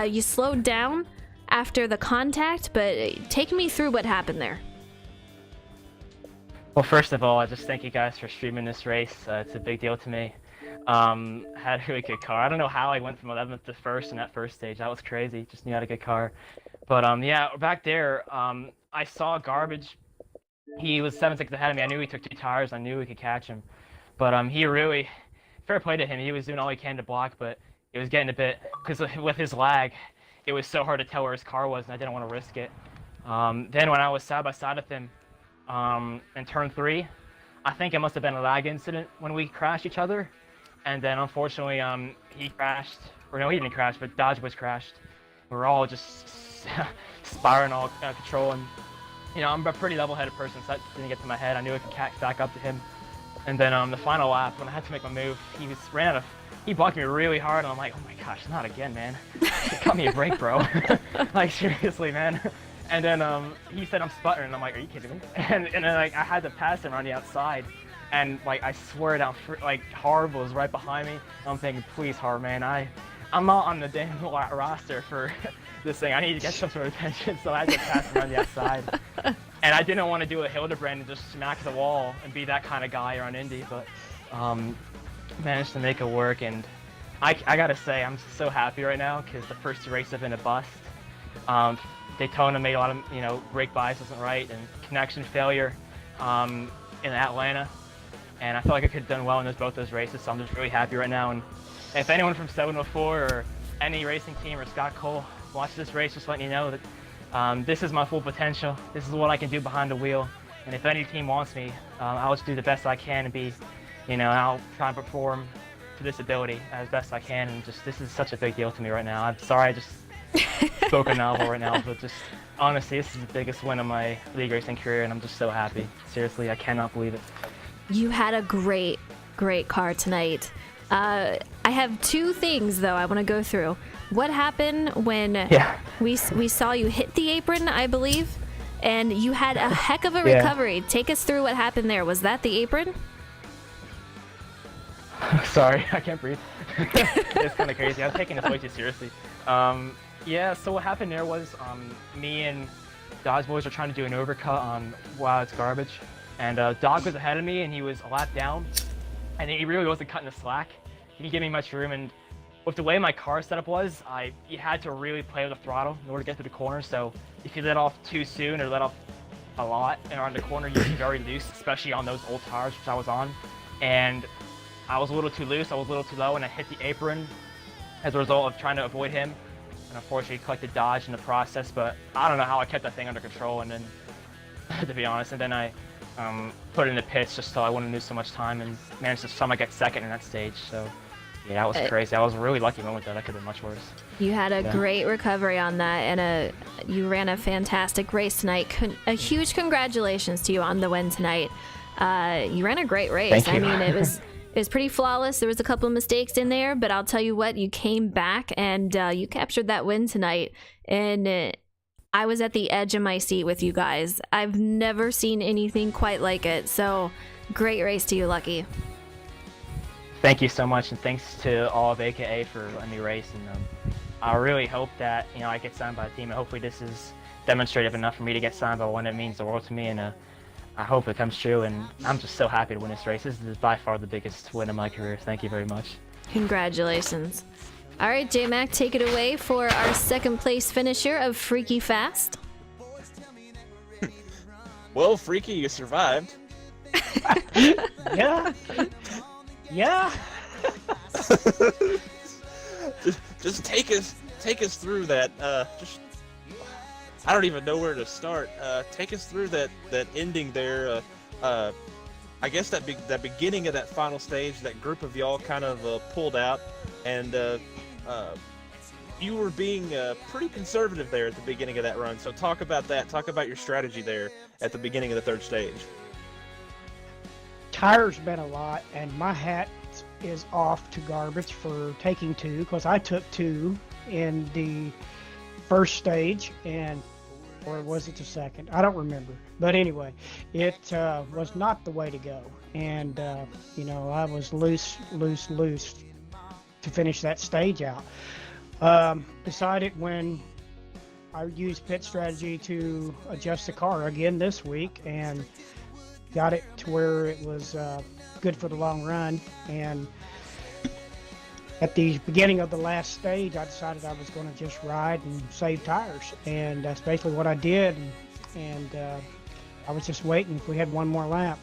you slowed down after the contact, but take me through what happened there. Well, first of all, I just thank you guys for streaming this race. It's a big deal to me. Had a really good car. I don't know how I went from 11th to 1st in that first stage. That was crazy. Just knew I had a good car. But yeah, back there, I saw Garbage. He was 7 seconds ahead of me. I knew he took 2 tires. I knew we could catch him. But he really, fair play to him. He was doing all he can to block, but it was getting a bit, because with his lag, it was so hard to tell where his car was, and I didn't want to risk it. Then when I was side by side with him in turn 3, I think it must have been a lag incident when we crashed each other. And then unfortunately, he crashed, or no, he didn't crash, but Dodge was crashed. We were all just spiraling all out of control, and you know, I'm a pretty level-headed person, so that didn't get to my head. I knew I could catch back up to him. And then the final lap, when I had to make my move, he blocked me really hard, and I'm like, oh my gosh, not again, man. Cut me a break, bro. Like, seriously, man. And then he said I'm sputtering, and I'm like, are you kidding me? And then like I had to pass him on the outside, and like I swear down, like Harv was right behind me. And I'm thinking, please, Harv, man, I'm not on the damn roster for this thing. I need to get some sort of attention, so I had to pass him on the outside. And I didn't want to do a Hildebrand and just smack the wall and be that kind of guy around Indy, but managed to make it work. And I gotta say, I'm so happy right now because the first 2 races have been a bust. Daytona made a lot of, brake bias wasn't right and connection failure in Atlanta. And I felt like I could have done well in both those races, so I'm just really happy right now. And if anyone from 704 or any racing team or Scott Cole watches this race, just letting you know that this is my full potential. This is what I can do behind the wheel. And if any team wants me, I'll just do the best I can and be, I'll try and perform to this ability as best I can. And just, this is such a big deal to me right now. I'm sorry I just spoke a novel right now, but just honestly, this is the biggest win of my league racing career, and I'm just so happy. Seriously, I cannot believe it. You had a great car tonight. I have two things, though, I want to go through. What happened when we saw you hit the apron, I believe, and you had a heck of a recovery. Take us through what happened there. Was that the apron? Sorry, I can't breathe. It's kind of crazy. I was taking this way too seriously. So what happened there was me and Dodge boys were trying to do an overcut on Wow It's Garbage. And Dog was ahead of me, and he was a lap down, and he really wasn't cutting the slack. He didn't give me much room, and with the way my car setup was, you had to really play with the throttle in order to get through the corner. So if you let off too soon or let off a lot and around the corner, you'd be very loose, especially on those old tires, which I was on. And I was a little too loose, I was a little too low, and I hit the apron as a result of trying to avoid him. And unfortunately, collected Dodge in the process, but I don't know how I kept that thing under control, and then, to be honest, and then I put it in the pits just so I wouldn't lose so much time and managed to somehow get second in that stage. So yeah, that was crazy. I was a really lucky moment though. That could have been much worse. You had a great recovery on that, and you ran a fantastic race tonight. A huge congratulations to you on the win tonight. You ran a great race. Thank you. I mean, it was pretty flawless. There was a couple of mistakes in there, but I'll tell you what, you came back and you captured that win tonight. And I was at the edge of my seat with you guys. I've never seen anything quite like it. So great race to you, Lucky. Thank you so much, and thanks to all of AKA for letting me race. And I really hope that I get signed by a team, and hopefully this is demonstrative enough for me to get signed by one. It means the world to me, and I hope it comes true. And I'm just so happy to win this race. This is by far the biggest win of my career. Thank you very much. Congratulations. All right, J-Mac, take it away for our second place finisher of Freaky Fast. Well, Freaky, you survived. Yeah. just take us through that. I don't even know where to start. Take us through that ending there. I guess that beginning of that final stage, that group of y'all kind of pulled out, and you were being pretty conservative there at the beginning of that run. So talk about that. Talk about your strategy there at the beginning of the third stage. Tires been a lot, and my hat is off to Garbage for taking two, because I took two in the first stage, or was it the second? I don't remember. But anyway, it was not the way to go. And, I was loose to finish that stage out. Decided when I used pit strategy to adjust the car again this week, and got it to where it was good for the long run. And at the beginning of the last stage, I decided I was going to just ride and save tires, and that's basically what I did. And I was just waiting. We had one more lap.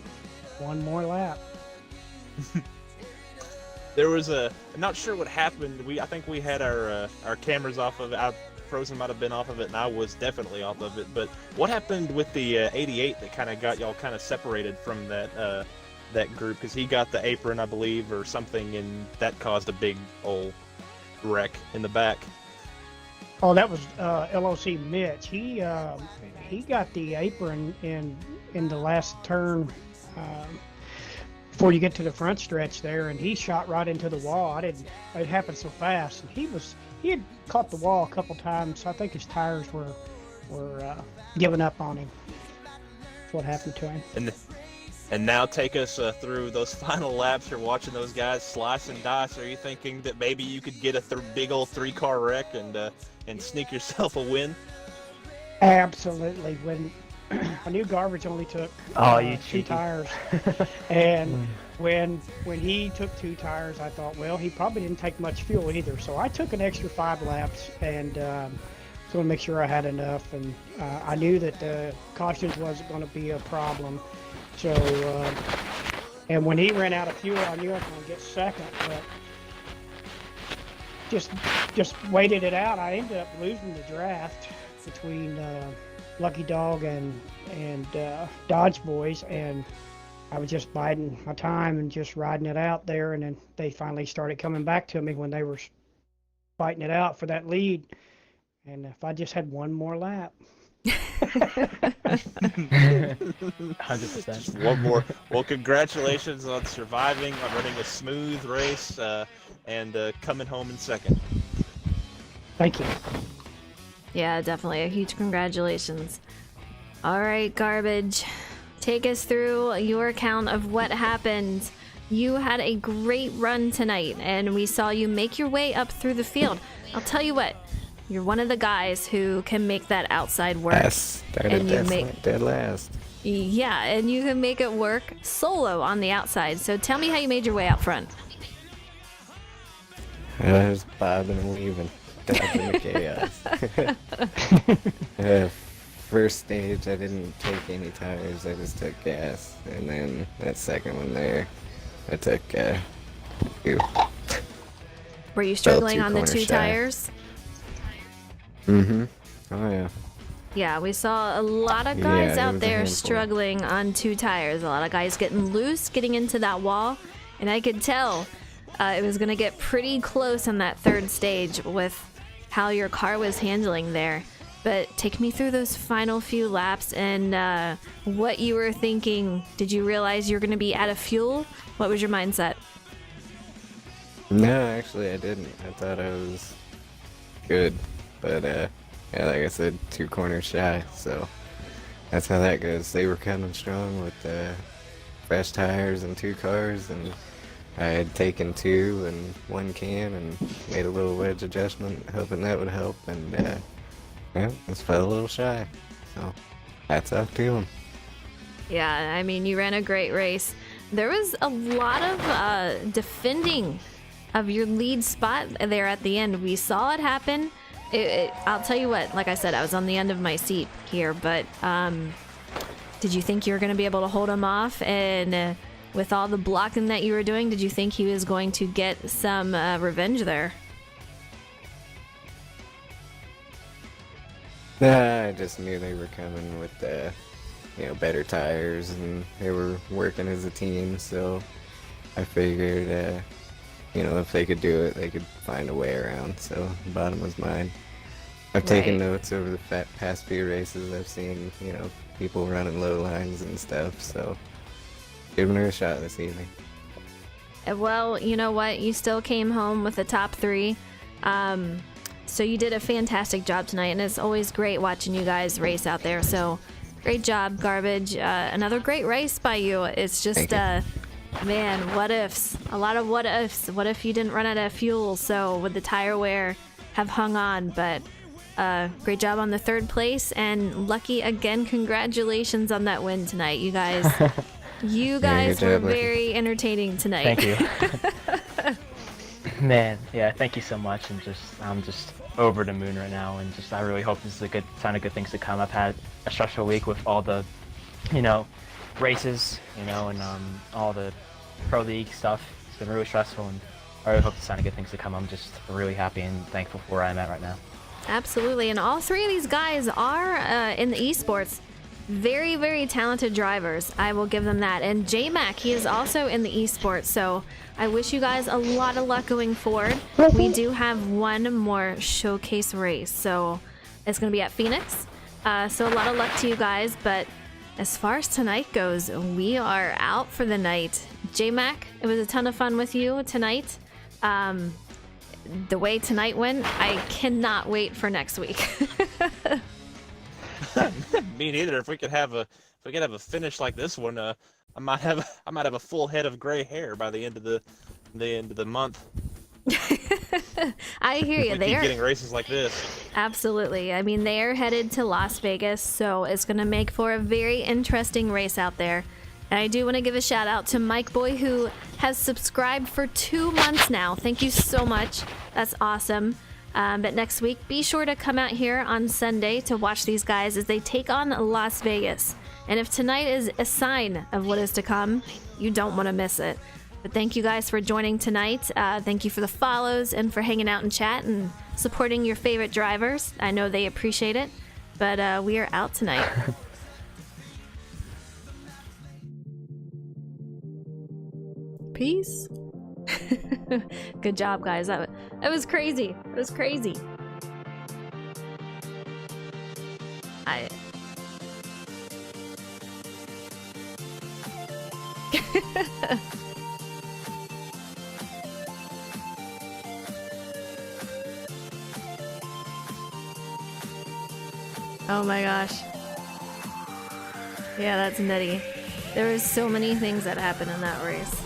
There was I'm not sure what happened. I think we had our cameras off of it. Frozen might have been off of it, and I was definitely off of it. But what happened with the 88 that kind of got y'all kind of separated from that group? Because he got the apron, I believe, or something, and that caused a big old wreck in the back. Oh, that was LOC Mitch. He got the apron in the last turn before you get to the front stretch there, and he shot right into the wall. It happened so fast, and he had caught the wall a couple times. I think his tires were giving up on him. That's what happened to him. And now take us through those final laps. You're watching those guys slice and dice. Are you thinking that maybe you could get a big old 3-car wreck and sneak yourself a win? Absolutely. When I knew Garbage only took two tires, and when he took 2 tires, I thought, well, he probably didn't take much fuel either. So I took an extra 5 laps, and going to make sure I had enough, and I knew that the cautions wasn't going to be a problem. So, and when he ran out of fuel, I knew I was going to get second, but just waited it out. I ended up losing the draft between Lucky Dog and Dodge Boys, and I was just biding my time and just riding it out there, and then they finally started coming back to me when they were fighting it out for that lead. And if I just had one more lap. 100%. One more. Well, congratulations on surviving, on running a smooth race, and coming home in second. Thank you. Yeah, definitely a huge congratulations. All right, Garbage. Take us through your account of what happened. You had a great run tonight, and we saw you make your way up through the field. I'll tell you what, you're one of the guys who can make that outside work. Started dead last. Yeah, and you can make it work solo on the outside. So tell me how you made your way out front. I was bobbing and weaving, dodging the chaos. First stage, I didn't take any tires. I just took gas, and then that second one there, I took two. Were you struggling on the corners two shy. tires? Mm-hmm. Oh yeah. Yeah, we saw a lot of Yeah, guys it out was a there handful. struggling on two tires. A lot of guys getting loose, getting into that wall, and I could tell it was going to get pretty close on that third stage with how your car was handling there. But take me through those final few laps and what you were thinking. Did you realize you were going to be out of fuel? What was your mindset? No, actually I didn't. I thought I was good, but yeah, like I said, 2 corners shy, so that's how that goes. They were coming strong with fresh tires and 2 cars, and I had taken 2 and 1 can and made a little wedge adjustment, hoping that would help, and yeah, just felt a little shy. So hats off to him. Yeah, I mean, you ran a great race. There was a lot of defending of your lead spot there at the end. We saw it happen. I'll tell you what, like I said, I was on the end of my seat here, but did you think you were going to be able to hold him off? And with all the blocking that you were doing, did you think he was going to get some revenge there? Nah, I just knew they were coming with better tires, and they were working as a team, so I figured if they could do it, they could find a way around, so the bottom was mine. I've taken notes over the past few races. I've seen, people running low lines and stuff, so giving her a shot this evening. Well, you know what? You still came home with the top 3. So you did a fantastic job tonight, and it's always great watching you guys race out there. So great job, Garbage. Another great race by you. It's just, man, what ifs. A lot of what ifs. What if you didn't run out of fuel? So would the tire wear have hung on? But great job on the 3rd place, and Lucky, again, congratulations on that win tonight. You guys, you guys were very entertaining tonight. Thank you. Man, yeah, thank you so much, and I'm just over the moon right now, and I really hope this is a good sign of good things to come. I've had a stressful week with all the, races, and all the pro league stuff. It's been really stressful, and I really hope it's a sign of good things to come. I'm just really happy and thankful for where I'm at right now. Absolutely, and all 3 of these guys are in the esports. Very, very talented drivers. I will give them that. And J-Mac, he is also in the esports, so I wish you guys a lot of luck going forward. We do have one more showcase race, so it's going to be at Phoenix. So a lot of luck to you guys, but as far as tonight goes, we are out for the night. J-Mac, it was a ton of fun with you tonight. The way tonight went, I cannot wait for next week. Me neither. If we could have a finish like this one, I might have a full head of gray hair by the end of the month. I hear you. We keep getting races like this. Absolutely. I mean, they are headed to Las Vegas, so it's going to make for a very interesting race out there. And I do want to give a shout out to Mike Boy, who has subscribed for 2 months now. Thank you so much. That's awesome. But next week, be sure to come out here on Sunday to watch these guys as they take on Las Vegas. And if tonight is a sign of what is to come, you don't want to miss it. But thank you guys for joining tonight. Thank you for the follows and for hanging out in chat and supporting your favorite drivers. I know they appreciate it. But we are out tonight. Peace. Good job, guys. That was crazy. It was crazy. Oh my gosh. Yeah, that's nutty. There was so many things that happened in that race.